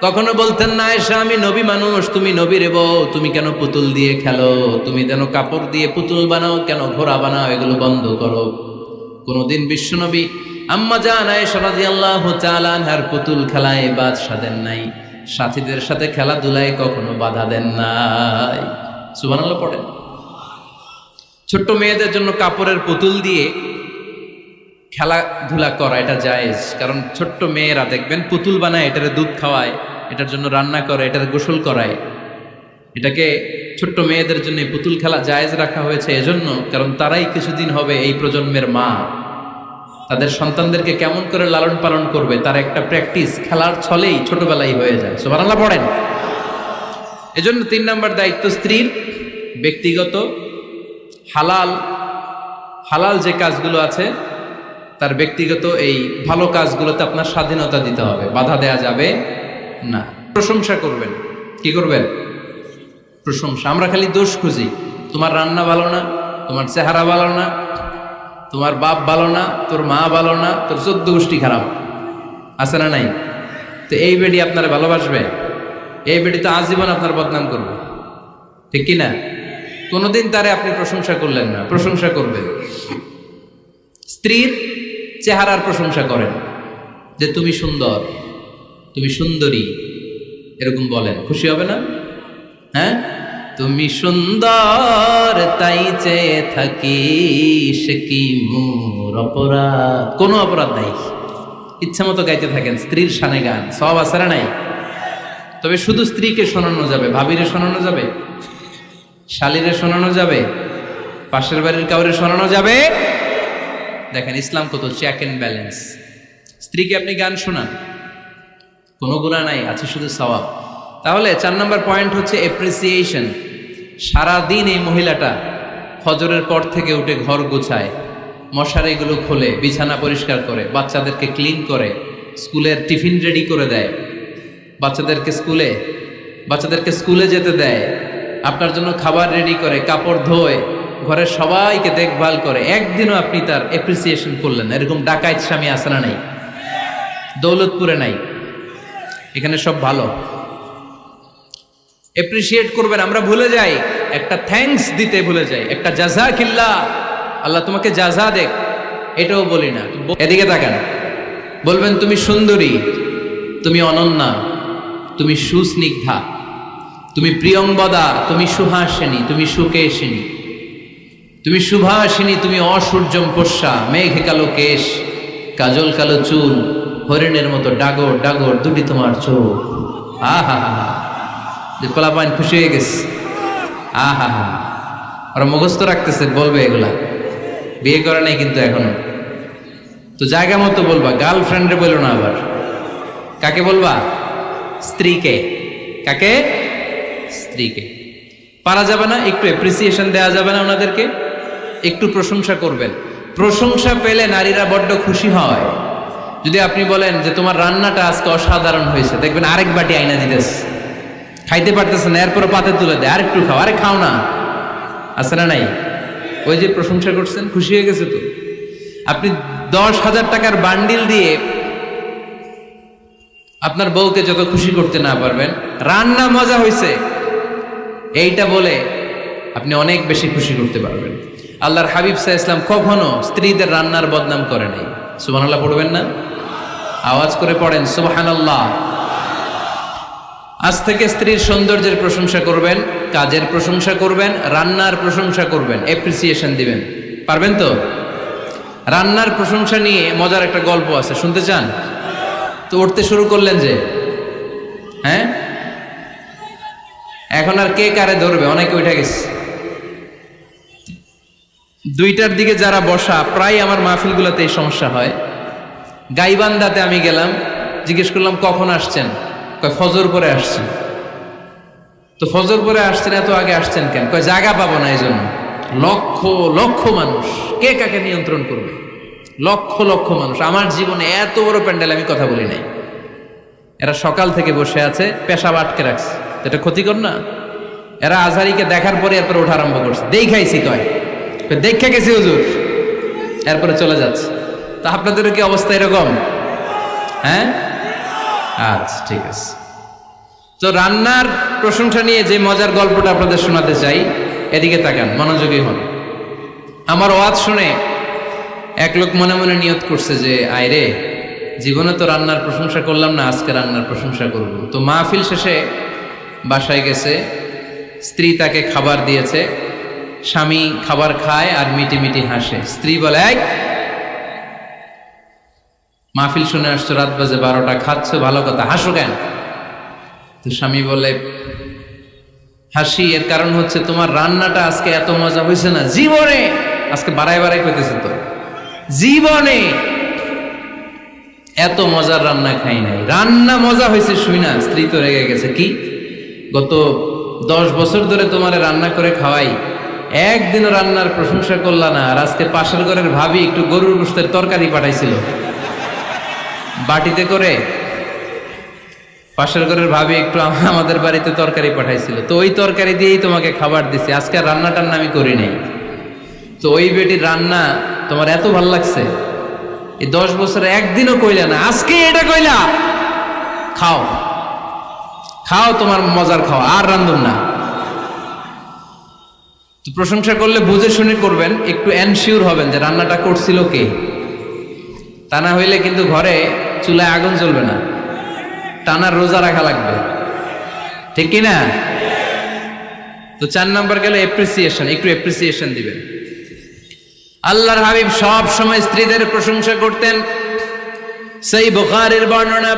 কখনো বলতেন না আয়েশা আমি নবী মানুষ, তুমি নবীর বউ, তুমি কেন পুতুল দিয়ে খেলো, তুমি যেন কাপড় দিয়ে পুতুল বানাও, কেন ঘোড়া বানাও, এগুলো বন্ধ করো। কোনদিন বিশ্বনবী আম্মা জান আয়েশা রাদিয়াল্লাহু তাআলা আনহার পুতুল খেলায় বাদশা দেন নাই, সাথীদের সাথে খেলাধুলায় কখনো বাধা দেন নাই। সুবহানাল্লাহ পড়েন। ছোট্ট মেয়েদের জন্য কাপড়ের পুতুল দিয়ে খেলাধুলা করা এটা জায়েজ, কারণ ছোট্ট মেয়েরা দেখবেন পুতুল বানায়, এটারে দুধ খাওয়ায়, এটার জন্য রান্না করে, এটার গোসল করায়। এটাকে ছোট্ট মেয়েদের জন্য এই পুতুল খেলা জায়েজ রাখা হয়েছে এজন্য, কারণ তারাই কিছুদিন হবে এই প্রজন্মের মা। তাদের সন্তানদেরকে কেমন করে লালন পালন করবে তার একটা প্র্যাকটিস খেলার ছলেই ছোটবেলায় হয়ে যায়। সুবহানাল্লাহ পড়েন। এজন্য 3 নম্বর দায়িত্ব স্ত্রীর ব্যক্তিগত হালাল যে কাজগুলো আছে তার ব্যক্তিগত এই ভালো কাজগুলোতে আপনার স্বাধীনতা দিতে হবে, বাধা দেয়া যাবে না। প্রশংসা করবেন। কি করবেন? প্রশংসা। আমরা খালি দোষ খুঁজি, তোমার রান্না ভালো না, তোমার চেহারা ভালো না, তোমার বাপ ভালো না, তোর মা ভালো না, তোর 14 গোষ্ঠী খারাপ, আছে না নাই? তো এই বেডি আপনারা ভালোবাসবে? এই বেডি তো আজীবন আপনার বদনাম করবে, ঠিক কি না? কোনোদিন তারে আপনি প্রশংসা করলেন না, প্রশংসা করবেন। স্ত্রীর চেহারার প্রশংসা করেন, যে তুমি সুন্দর, তুমি সুন্দরী, এরকম বলেন, খুশি হবে না? হ্যাঁ, তুমি সুন্দর তাই চেয়ে থাকি, সে কি মোর অপরাধ? কোনো অপরাধ নাই, ইচ্ছা মতো গাইতে থাকেন স্ত্রীর শানে গান, সব আছে না নাই? তবে শুধু স্ত্রীকে শোনানো যাবে, ভাবিরে শোনানো যাবে, শালীরে শোনানো যাবে, পাশের বাড়ির কাউরে শোনানো যাবে? দেখেন ইসলাম কত চেক এন্ড ব্যালেন্স। স্ত্রীকে আপনি গান শোনান, কোনো গুনাহ নাই, আছে শুধু সওয়াব। তাহলে 4 নম্বর পয়েন্ট হচ্ছে এপ্রিসিয়েশন। সারাদিন এই মহিলাটা ফজরের পর থেকে উঠে ঘর গোছায়, মশারিগুলো খোলে, বিছানা পরিষ্কার করে, বাচ্চাদেরকে ক্লিন করে, স্কুলের টিফিন রেডি করে দেয়, বাচ্চাদেরকে স্কুলে যেতে দেয়, আপনার জন্য খাবার রেডি করে, কাপড় ধোয়, ঘরের সবাইকে দেখভাল করে। একদিনও আপনি তার এপ্রিসিয়েশন করলেন না। এরকম ডাকাইত স্বামী আছে না নাই? দৌলতপুরে নাই, এখানে সব ভালো। এপ্রিসিয়েট করবেন। আমরা ভুলে যাই, একটা থ্যাঙ্কস দিতে ভুলে যাই, একটা জাযাকিল্লাহ, আল্লাহ তোমাকে জাযা দেখ, এটাও বলি না। এদিকে তাকান, বলবেন তুমি সুন্দরী, তুমি অনন্যা, তুমি সুস্নিগ্ধা, তুমি প্রিয়ংবদা, তুমি সুহাসিনী, তুমি সুকেশিনী, তুমি সুভাষিনী, তুমি অসূর্যম পোষ্যা, মেঘে কালো কেশ, কাজল কালো চুল, হরিণের মতো ডাগর ডাগর দুটি তোমার চোখ। আহা হা হা, যে পোলাপাইন খুশি হয়ে গেছে। আহা হা, ওরা মুখস্থ রাখতেছে, বলবে এগুলা, বিয়ে করে নাই কিন্তু এখনো। তো জায়গা মতো বলবা, গার্লফ্রেন্ডে বলো না। আবার কাকে বলবা? স্ত্রীকে। কাকে? স্ত্রীকে। পারা যাবে না? একটু এপ্রিসিয়েশন দেওয়া যাবে না? ওনাদেরকে একটু প্রশংসা করবেন। প্রশংসা পেলে নারীরা বড্ড খুশি হয়। যদি আপনি বলেন যে তোমার রান্নাটা আজকে অসাধারণ হয়েছে, দেখবেন আরেক বাটি আইনা দিতেছে, খাইতে পারতেছে না, এরপর পাতে তুলে দেয়, আরেকটু খাও, আরে খাও না, আছে না নাই? ওই যে প্রশংসা করছেন, খুশি হয়ে গেছে। তো আপনি 10,000 টাকার বান্ডিল দিয়ে আপনার বউকে যত খুশি করতে না পারবেন, রান্না মজা হয়েছে এইটা বলে আপনি অনেক বেশি খুশি করতে পারবেন। আল্লাহর হাবিব সাল্লাল্লাহু আলাইহি ওয়াসাল্লাম কখনো স্ত্রীদের রান্নার বদনাম করে নাই। সুবহানাল্লাহ পড়বেন না? আওয়াজ করে পড়েন সুবহানাল্লাহ। আজ থেকে স্ত্রীর সৌন্দর্যের প্রশংসা করবেন, কাজের প্রশংসা করবেন, রান্নার প্রশংসা করবেন, এপ্রিসিয়েশন দিবেন। পারবেন তো? রান্নার প্রশংসা নিয়ে মজার একটা গল্প আছে, শুনতে চান? তো উঠতে শুরু করলেন যে, হ্যাঁ, এখন আর কে কারে ধরবে? অনেকে উঠে গেছে। 2টার দিকে যারা বসা, প্রায় আমার মাহফিলগুলোতে এই সমস্যা হয়। গাইবান্ধাতে আমি গেলাম, জিজ্ঞেস করলাম কখন আসছেন? কয় ফজর পরে আসছেন। তো ফজর পরে আসছেন, এত আগে আসছেন কেন? কয় জায়গা পাবো না এই জন্য। লক্ষ লক্ষ মানুষ, কে কাকে নিয়ন্ত্রণ করবে? লক্ষ লক্ষ মানুষ। আমার জীবনে এত বড় প্যান্ডেল আমি কথা বলি নাই। এরা সকাল থেকে বসে আছে, পেশাব আটকে রাখছে, এটা ক্ষতিকর না? এরা আজহারিকে দেখার পরে এরপর ওঠা আরম্ভ করছে, দেখাইছি, কয় দেখে গেছি হুজুর, এরপরে চলে যাচ্ছে। তা আপনাদেরও কি অবস্থা এরকম? হ্যাঁ, আচ্ছা ঠিক আছে। তো রান্নার প্রশংসা নিয়ে যে মজার গল্পটা আপনাদের শোনাতে চাই, এদিকে তাকান, মনোযোগী হন। আমার ওয়াজ শুনে এক লোক মনে মনে নিয়ত করছে যে আয়রে, জীবনে তো রান্নার প্রশংসা করলাম না, আজকে রান্নার প্রশংসা করব। তো মাহফিল শেষে বাসায় গেছে, স্ত্রী তাকে খাবার দিয়েছে, স্বামী খাবার খায় আর মিটি মিটি হাসে। স্ত্রী বলে, এই মাহফিল শুনে আসছো, রাত বাজে 12টা, খাচ্ছ ভালো কথা, হাসো কেন? তো স্বামী বলে, হাসি এর কারণ হচ্ছে তোমার রান্নাটা আজকে এত মজা হয়েছে না জীবনে, আজকে বাড়াই বাড়াই পেতেছে তো, জীবনে এত মজার রান্না খাই নাই, রান্না মজা হয়েছে শুই না। স্ত্রী তো রেগে গেছে, কি গত 10 বছর ধরে তোমার রান্না করে খাওয়াই, একদিনও রান্নার প্রশংসা করলা না, আর আজকে পাশের ঘরের ভাবি একটু গরুর গোশতের তরকারি পাঠাইছিল বাটিতে করে, পাশের ঘরের ভাবি একটু আমাদের বাড়িতে তরকারি পাঠাইছিল, তো ওই তরকারি দিয়েই তোমাকে খাবার দিছে, আজকে রান্না টান্না আমি করি নাই। তো ওই বেটির রান্না তোমার এত ভাল লাগছে, এই 10 বছরে একদিনও কইলা না, আজকে এটা কইলা, খাও খাও, তোমার মজার খাও, আর রান্ধুন না। তো প্রশংসা করলে বুঝে শুনে করবেন, একটু এনশিওর হবেন যে রান্নাটা করছিল কে, তা না হইলে কিন্তু ঘরে চুলায় আগুন জ্বলবে না, টানার রোজা রাখা লাগবে, ঠিক কিনা? তো 4 নাম্বার গেল এপ্রিসিয়েশন, একটু এপ্রিসিয়েশন দিবেন। আল্লাহর হাবিব সব সময় স্ত্রীদের প্রশংসা করতেন। সেই বুখারীর বর্ণনা,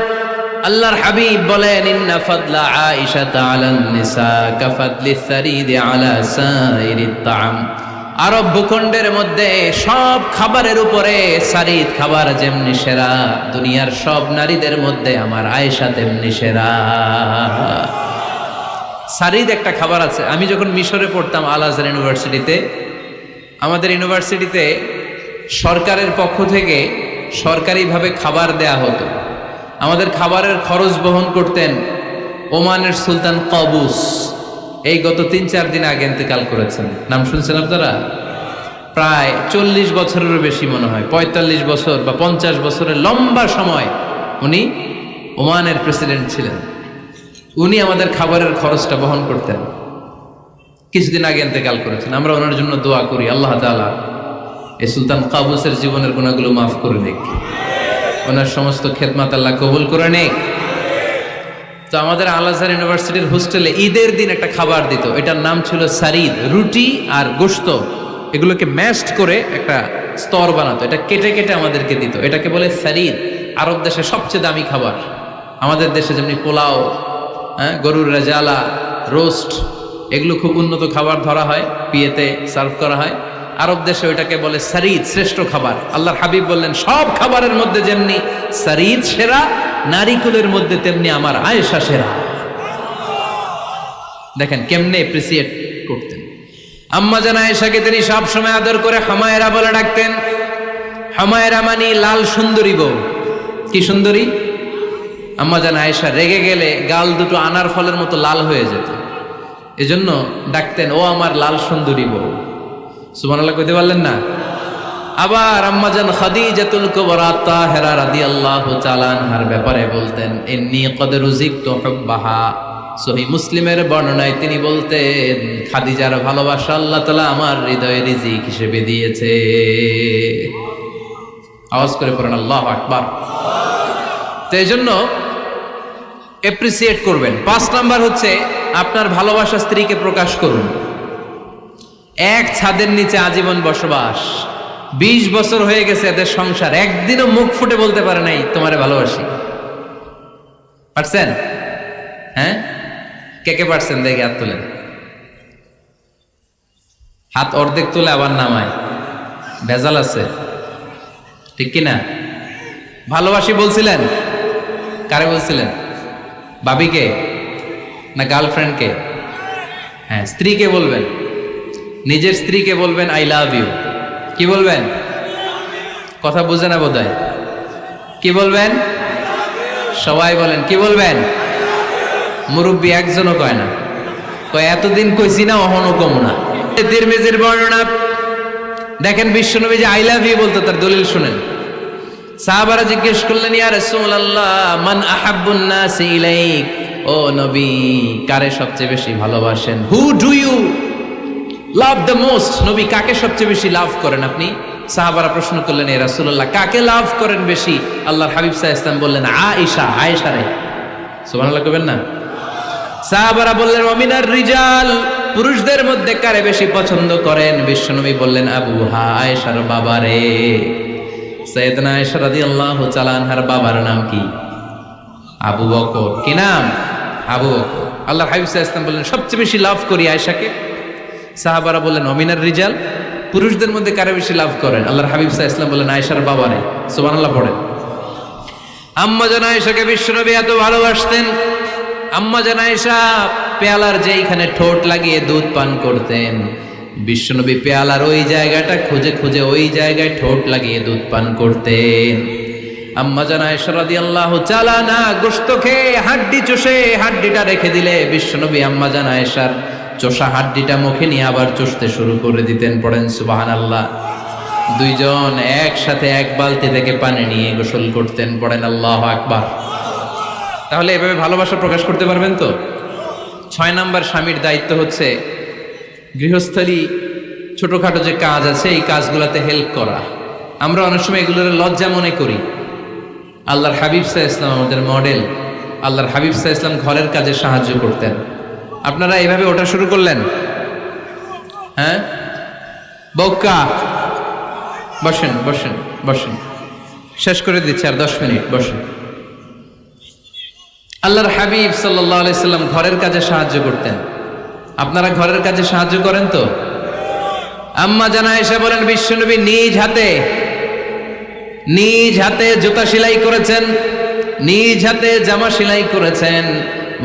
আল্লাহর হাবিব বলেন, ইন্না ফাদলা আয়েশা আলান নিসা কাফাদলি সারিদি আলা সাইরিত তাআম। আরব ভূখণ্ডের মধ্যে সব খাবারের উপরে সারিদ খাবার যেমনি সেরা, দুনিয়ার সব নারীদের মধ্যে আমার আয়েশা তেমনি সেরা। সারিদ একটা খাবার আছে। আমি যখন মিশরে পড়তাম আল আজহার ইউনিভার্সিটিতে, আমাদের ইউনিভার্সিটিতে সরকারের পক্ষ থেকে সরকারিভাবে খাবার দেয়া হতো। আমাদের খাবারের খরচ বহন করতেন ওমানের সুলতান কাবুস। এই গত 3-4 দিন আগে ইন্তেকাল করেছেন, নাম শুনছেন আপনারা? প্রায় 40 বছরেরও বেশি মনে হয়, 45 বছর বা 50 বছরের লম্বা সময় উনি ওমানের প্রেসিডেন্ট ছিলেন। উনি আমাদের খাবারের খরচটা বহন করতেন। কিছুদিন আগে ইন্তেকাল করেছেন। আমরা ওনার জন্য দোয়া করি, আল্লাহ তাআলা এই সুলতান কাবুসের জীবনের গুনাহগুলো মাফ করে নিক, ওনার সমস্ত খেদমত আল্লাহ কবুল করে নিক। তো আমাদের আল আজহার ইউনিভার্সিটির হোস্টেলে ঈদের দিন একটা খাবার দিত, এটার নাম ছিল সারিদ। রুটি আর গোশত এগুলোকে ম্যাশড করে একটা স্তর বানাতো, এটা কেটে কেটে আমাদেরকে দিত, এটাকে বলে সারিদ। আরব দেশে সবচেয়ে দামি খাবার। আমাদের দেশে যেমনি পোলাও, গরুর রেজালা, রোস্ট, এগুলো খুব উন্নত খাবার ধরা হয়, বিয়েতে সার্ভ করা হয়। আরব দেশে ওইটাকে বলে সারিদ, শ্রেষ্ঠ খাবার। আল্লাহর হাবিব বললেন, সব খাবারের মধ্যে যেমনি সারিদ সেরা, নারীকুলের মধ্যে তেমনি আমার আয়েশা সেরা। দেখেন কেমনে এপ্রিসিয়েট করতেন। আম্মা জান আয়েশাকে তিনি সব সময় আদর করে হামায়রা বলে ডাকতেন। হামায়রা মানে লাল সুন্দরী বউ। কি সুন্দরী? আম্মা জান আয়েশা রেগে গেলে গাল দুটো আনার ফলের মতো লাল হয়ে যেত, এজন্য ডাকতেন, ও আমার লাল সুন্দরী বউ। সুবহানাল্লাহ কইতে পারলেন না? আবার আম্মাজান খাদিজাতুল কুবরা তাহেরা রাদিয়াল্লাহু তাআলা আনহার ব্যাপারে বলতেন, ইন্নী ক্বাদ রুজিকতু হুব্বাহা। সহিহ মুসলিমের বর্ণনায় তিনি বলতেন, খাদিজার ভালোবাসা আল্লাহ তাআলা আমার হৃদয়ে রিজিক হিসেবে দিয়েছে। আওয়াজ করে পড়েন আল্লাহু আকবার। তো এইজন্য এপ্রিসিয়েট করবেন। 5 নাম্বার হচ্ছে আপনার ভালোবাসা স্ত্রীকে প্রকাশ করুন। এক ছাদের নিচে আজীবন বসবাস, 20 বছর হয়ে গেছে এদের সংসার, একদিনও মুখ ফুটে বলতে পারে নাই তোমারে ভালোবাসি। পারছেন? হ্যাঁ, কে কে পারছেন? দেখে হাত তোলেন। হাত অর্ধেক তুলে আবার নামায়, ভেজাল আছে, ঠিক কিনা? ভালোবাসি বলছিলেন? কারে বলছিলেন? ভাবিকে না গার্লফ্রেন্ডকে? হ্যাঁ, স্ত্রীকে বলবেন। নিজের স্ত্রীকে বলবেন আই লাভ ইউ। কি বলবেন? কথা বুঝে না বোধহয়। কি বলবেন? সবাই বলেন, কি বলবেন? মুরব্বী একজনও কয় না, কয় এতদিন কইছি না, অহনো কম না। তিরমিজির বর্ণনা দেখেন, বিশ্বনবী যে আই লাভ ইউ বলতো তার দলিল শুনেন। সাহাবারা জিজ্ঞেস করলেন, ইয়া রাসূলুল্লাহ, মান আহাব্বুন নাস ইলাইক, ও নবী কারে সবচেয়ে বেশি ভালোবাসেন? Who do you love the most? নবী কাকে সবচেয়ে বেশি লাভ করেন আপনি? সাহাবারা প্রশ্ন করলেন, এ রাসূলুল্লাহ, কাকে লাভ করেন বেশি? আল্লাহর হাবিব সাল্লাল্লাহু আলাইহি ওয়াসাল্লাম বললেন, আয়েশা রে। সুবহানাল্লাহ কইবেন না? সাহাবারা বললেন, ওমিনার রিজাল, পুরুষদের মধ্যে কারে বেশি পছন্দ করেন? বিশ্বনবী বললেন, আবুহা, আয়েশার বাবা রে। সাইয়েদনা আয়েশা রাদিয়াল্লাহু তাআলা আনহার বাবার নাম কি? আবু বকর। কি নাম? আবু বকর। আল্লাহর হাবিব সাল্লাল্লাহু আলাইহি ওয়াসাল্লাম বললেন, সবচেয়ে বেশি লাভ করি আয়েশাকে। সাহাবারা বললেন, ওমিনার রিজাল, পুরুষদের মধ্যে কারে বেশি লাভ করেন? আল্লাহর হাবিব সাল্লাল্লাহু আলাইহি ওয়াসাল্লাম বললেন, আয়েশার বাবা রে। সুবহানাল্লাহ পড়েন। আম্মা জান আয়েশাকে বিশ্বনবী এত ভালোবাসতেন। আম্মা জান আয়েশা পেয়ালার যেইখানে ঠোঁট লাগিয়ে দুধ পান করতেন, বিশ্বনবী পেয়ালার ওই জায়গাটা খুঁজে খুঁজে ওই জায়গায় ঠোঁট লাগিয়ে দুধ পান করতেন। আম্মা জান আয়েশা রাদিয়াল্লাহু তাআলা না গোশত খেয়ে হাড্ডি চষে হাড্ডিটা রেখে দিলে বিশ্বনবী আম্মা জান আয়েশার চষা হাড্ডিটা মুখে নিয়ে আবার চষতে শুরু করে দিতেন। পড়েন সুবহানাল্লাহ। দুইজন একসাথে এক বালতি থেকে পানি নিয়ে গোসল করতেন। পড়েন আল্লাহু আকবার। তাহলে এভাবে ভালোবাসা প্রকাশ করতে পারবেন তো? 6 নাম্বার স্বামীর দায়িত্ব হচ্ছে গৃহস্থলী ছোটখাটো যে কাজ আছে এই কাজগুলোতে হেল্প করা। আমরা অনেক সময় এগুলোর লজ্জা মনে করি। আল্লাহর হাবিব সাল্লাল্লাহু আলাইহি ওয়াসাল্লাম আমাদের মডেল। আল্লাহর হাবিব সাল্লাল্লাহু আলাইহি ওয়াসাল্লাম ঘরের কাজে সাহায্য করতেন। আপনারা এইভাবে ওঠা শুরু করলেন? হ্যাঁ, বউকা বসেন বসেন বসেন, শেষ করে দিচ্ছি, আর 10 মিনিট বসেন। আল্লাহর হাবিব সাল্লাল্লাহু আলাইহি সাল্লাম ঘরের কাজে সাহায্য করতেন। আপনারা ঘরের কাজে সাহায্য করেন তো? আম্মা জান আয়েশা বলেন, বিশ্বনবী নিজ হাতে জুতা সেলাই করেছেন, নিজ হাতে জামা সেলাই করেছেন।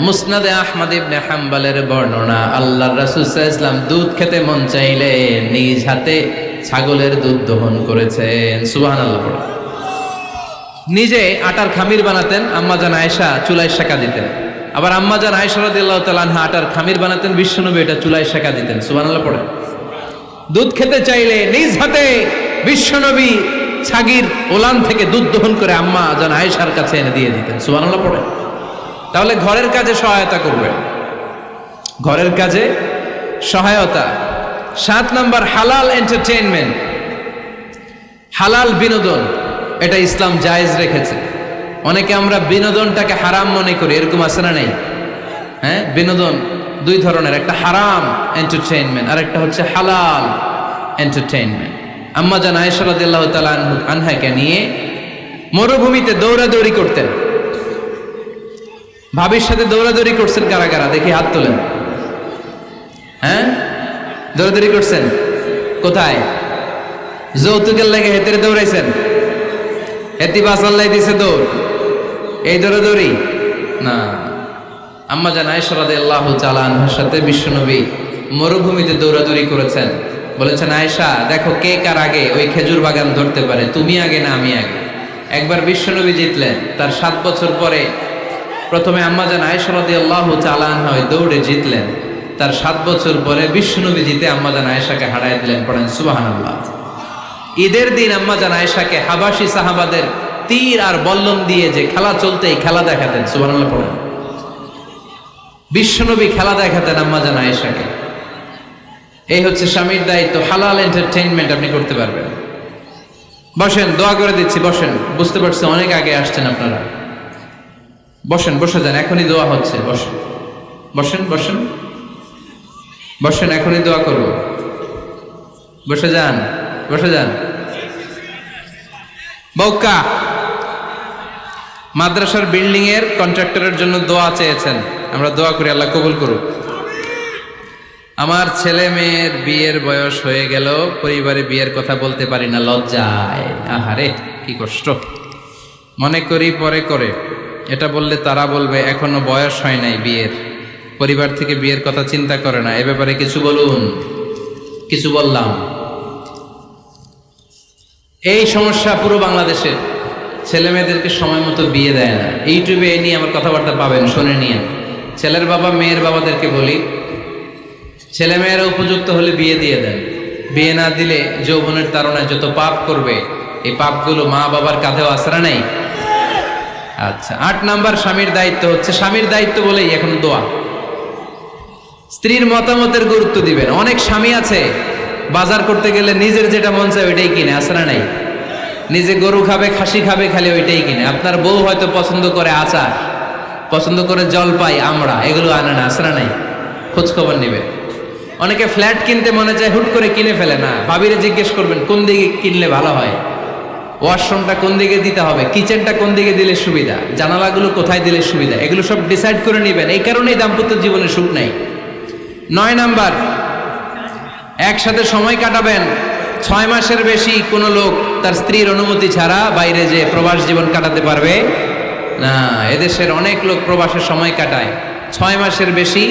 মুসনাদে আহমদ ইবনে হাম্বলের বর্ণনা, আল্লাহর রাসূল সাল্লাল্লাহু আলাইহি ওয়াসাল্লাম দুধ খেতে মন চাইলে নিজ হাতে ছাগলের দুধ দহন করেছেন। সুবহানাল্লাহ। নিজে আটার খামির বানাতেন, আম্মা জান আয়েশা চুলায় সেকা দিতেন। আবার আম্মা জান আয়েশা রাদিয়াল্লাহু তাআলা আনহা আটার খামির বানাতেন, বিশ্বনবী এটা চুলায় সেকা দিতেন। সুবহানাল্লাহ পড়ে। দুধ খেতে চাইলে নিজ হাতে বিশ্বনবী ছাগির ওলান থেকে দুধ দহন করে আম্মা জান আয়েশার কাছে এনে দিয়ে দিতেন। সুবহানাল্লাহ পড়ে। তাহলে ঘরের কাজে সহায়তা করবে, ঘরের কাজে সহায়তা। 7 নাম্বার হালাল এন্টারটেইনমেন্ট, হালাল বিনোদন, এটা ইসলাম জায়েজ রেখেছে। অনেকে আমরা বিনোদনটাকে হারাম মনে করি, এরকম আছে না নাই? হ্যাঁ, বিনোদন 2 ধরনের, একটা হারাম এন্টারটেইনমেন্ট আর একটা হচ্ছে হালাল এন্টারটেইনমেন্ট। আম্মা জান আয়েশা রাদিয়াল্লাহু তাআলা আনহাকে নিয়ে মরুভূমিতে দৌড়াদৌড়ি করতেন। ভাবির সাথে দৌড়াদৌড়ি করছেন কারা কারা? দেখি হাত তোলেন। হ্যাঁ, দৌড়াদৌড়ি করছেন কোথায়? যৌতুকের লাগে হেতেরে দৌড়াইছেন? হেতি বাসাল্লাই দিছে দৌড়, এই দৌড়াদৌড়ি না। আম্মা জান আয়েশা রাদিয়াল্লাহু তাআলা আনহার সাথে বিশ্বনবী মরুভূমিতে দৌড়াদৌড়ি করেছেন। বলেছেন, আয়েশা দেখো কে কার আগে ওই খেজুর বাগান ধরতে পারে, তুমি আগে না আমি আগে। একবার বিশ্বনবী জিতলেন, তার 7 বছর পরে প্রথমে আম্মা জান আয়েশা রাদিয়াল্লাহু তাআলা আনহা ওই দৌড়ে জিতলেন। তার 7 বছর পরে বিশ্বনবী জিতে আম্মা জান আয়েশাকে হারায় দিলেন। পড়েন সুবহানাল্লাহ। ঈদের দিন আম্মা জান আয়েশাকে হাবাসি সাহাবাদের তীর আর বল্লম দিয়ে যে খেলা চলতেই খেলা দেখাতেন। সুবহানাল্লাহ পড়েন। বিশ্বনবী খেলা দেখাতেন আম্মা জান আয়েশাকে। এই হচ্ছে স্বামীর দায়িত্ব। হালাল এন্টারটেইনমেন্ট আপনি করতে পারবেন। বসেন, দোয়া করে দিচ্ছি, বসেন। বুঝতে পারছি অনেক আগে আসছেন আপনারা। বসেন, বসে যান, এখনই দোয়া হচ্ছে। বসেন বসেন বসেন বসেন, এখনই দোয়া করব। বসে যান, বসে যান। বউকা মাদ্রাসার বিল্ডিং এর কন্ট্রাক্টরের জন্য দোয়া চেয়েছেন, আমরা দোয়া করি আল্লাহ কবুল করুক। আমার ছেলে মেয়ের বিয়ের বয়স হয়ে গেল, পরিবারে বিয়ের কথা বলতে পারি না, লজ্জায়। আহারে কি কষ্ট। মনে করি পরে করে, এটা বললে তারা বলবে এখনো বয়স হয় নাই বিয়ের, পরিবার থেকে বিয়ের কথা চিন্তা করে না। এ ব্যাপারে কিছু বলুন। কিছু বললাম। এই সমস্যা পুরো বাংলাদেশে, ছেলে মেয়েদেরকে সময় মতো বিয়ে দেয় না। ইউটিউবে এই নিয়ে আমার কথাবার্তা পাবেন, শুনে নিয়ে। ছেলের বাবা মেয়ের বাবাদেরকে বলি, ছেলে মেয়েরা উপযুক্ত হলে বিয়ে দিয়ে দেন। বিয়ে না দিলে যৌবনের তাড়নায় যত পাপ করবে, এই পাপগুলো মা বাবার কাঁধেও আছড়া নেই। আচ্ছা, 8 নাম্বার স্বামীর দায়িত্ব হচ্ছে, স্বামীর দায়িত্ব বলেই এখন দোয়া। স্ত্রীর মতামতের গুরুত্ব দিবেন। অনেক স্বামী আছে বাজার করতে গেলে নিজের যেটা মন চায় ওইটাই কিনে, আছে না নাই? নিজে গরু খাবে, খাসি খাবে, খালি ওইটাই কিনে। আপনার বউ হয়তো পছন্দ করে আচার, পছন্দ করে জলপাই, আমড়া, এগুলো আনে না, আছে না নাই? খোঁজ খবর নেবে। অনেকে ফ্ল্যাট কিনতে মনে চায়, হুট করে কিনে ফেলে না। ভাবিরে জিজ্ঞেস করবেন কোন দিকে কিনলে ভালো হয়, ওয়াশরুমটা কোন দিকে দিতে হবে, কিচেনটা কোন দিকে দিলে সুবিধা, জানালাগুলো কোথায় দিলে সুবিধা, এগুলো সব ডিসাইড করে নেবেন। এই কারণেই দাম্পত্য জীবনে সুখ নাই। 9 নাম্বার, একসাথে সময় কাটাবেন। 6 মাসের বেশি কোনো লোক তার স্ত্রীর অনুমতি ছাড়া বাইরে যে প্রবাস জীবন কাটাতে পারবে না। এদেশের অনেক লোক প্রবাসে সময় কাটায়। 6 মাসের বেশি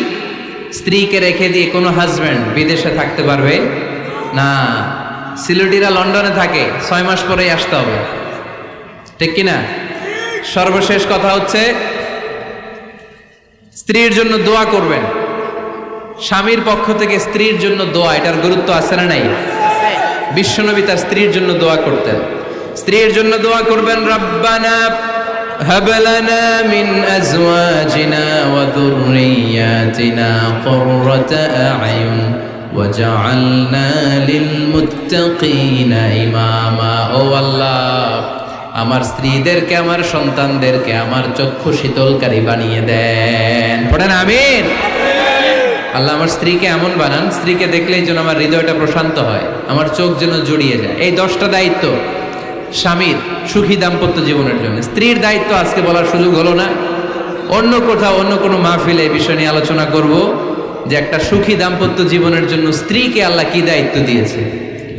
স্ত্রীকে রেখে দিয়ে কোনো হাজব্যান্ড বিদেশে থাকতে পারবে না। সিলেটিরা লন্ডনে থাকে, 6 মাস পরেই আসতে হবে, ঠিক কিনা? সর্বশেষ কথা হচ্ছে, স্ত্রীর জন্য দোয়া করবেন। স্বামীর পক্ষ থেকে স্ত্রীর জন্য দোয়া, এটার গুরুত্ব আছে না নাই? বিশ্বনবী তার স্ত্রীর জন্য দোয়া করতেন। স্ত্রীর জন্য দোয়া করবেন, রব্বানা হাব লানা মিন আজওয়াজিনা ওয়া যুররিয়াতিনা কুররাতা আ'য়ুন ওয়াজআলনা লিল মুত্তাকিনা ইমামা। ও আল্লাহ, আমার স্ত্রীদেরকে, আমার সন্তানদেরকে আমার চক্ষু শীতলকারী বানিয়ে দেন। পড়েন আমিন। আল্লাহ আমার স্ত্রীকে এমন বানান, স্ত্রীকে দেখলেই যেন আমার হৃদয়টা প্রশান্ত হয়, আমার চোখ যেন জুড়িয়ে যায়। এই 10টা দায়িত্ব স্বামীর সুখী দাম্পত্য জীবনের জন্য। স্ত্রীর দায়িত্ব আজকে বলার সুযোগ হলো না, অন্য কোথাও অন্য কোনো মাহফিলে এই বিষয় নিয়ে আলোচনা করব, যে একটা সুখী দাম্পত্য জীবনের জন্য স্ত্রীকে আল্লাহ কি দায়িত্ব দিয়েছে।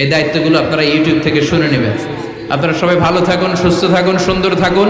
এই দায়িত্বগুলো আপনারা ইউটিউব থেকে শুনে নেবেন। আপনারা সবাই ভালো থাকুন, সুস্থ থাকুন, সুন্দর থাকুন।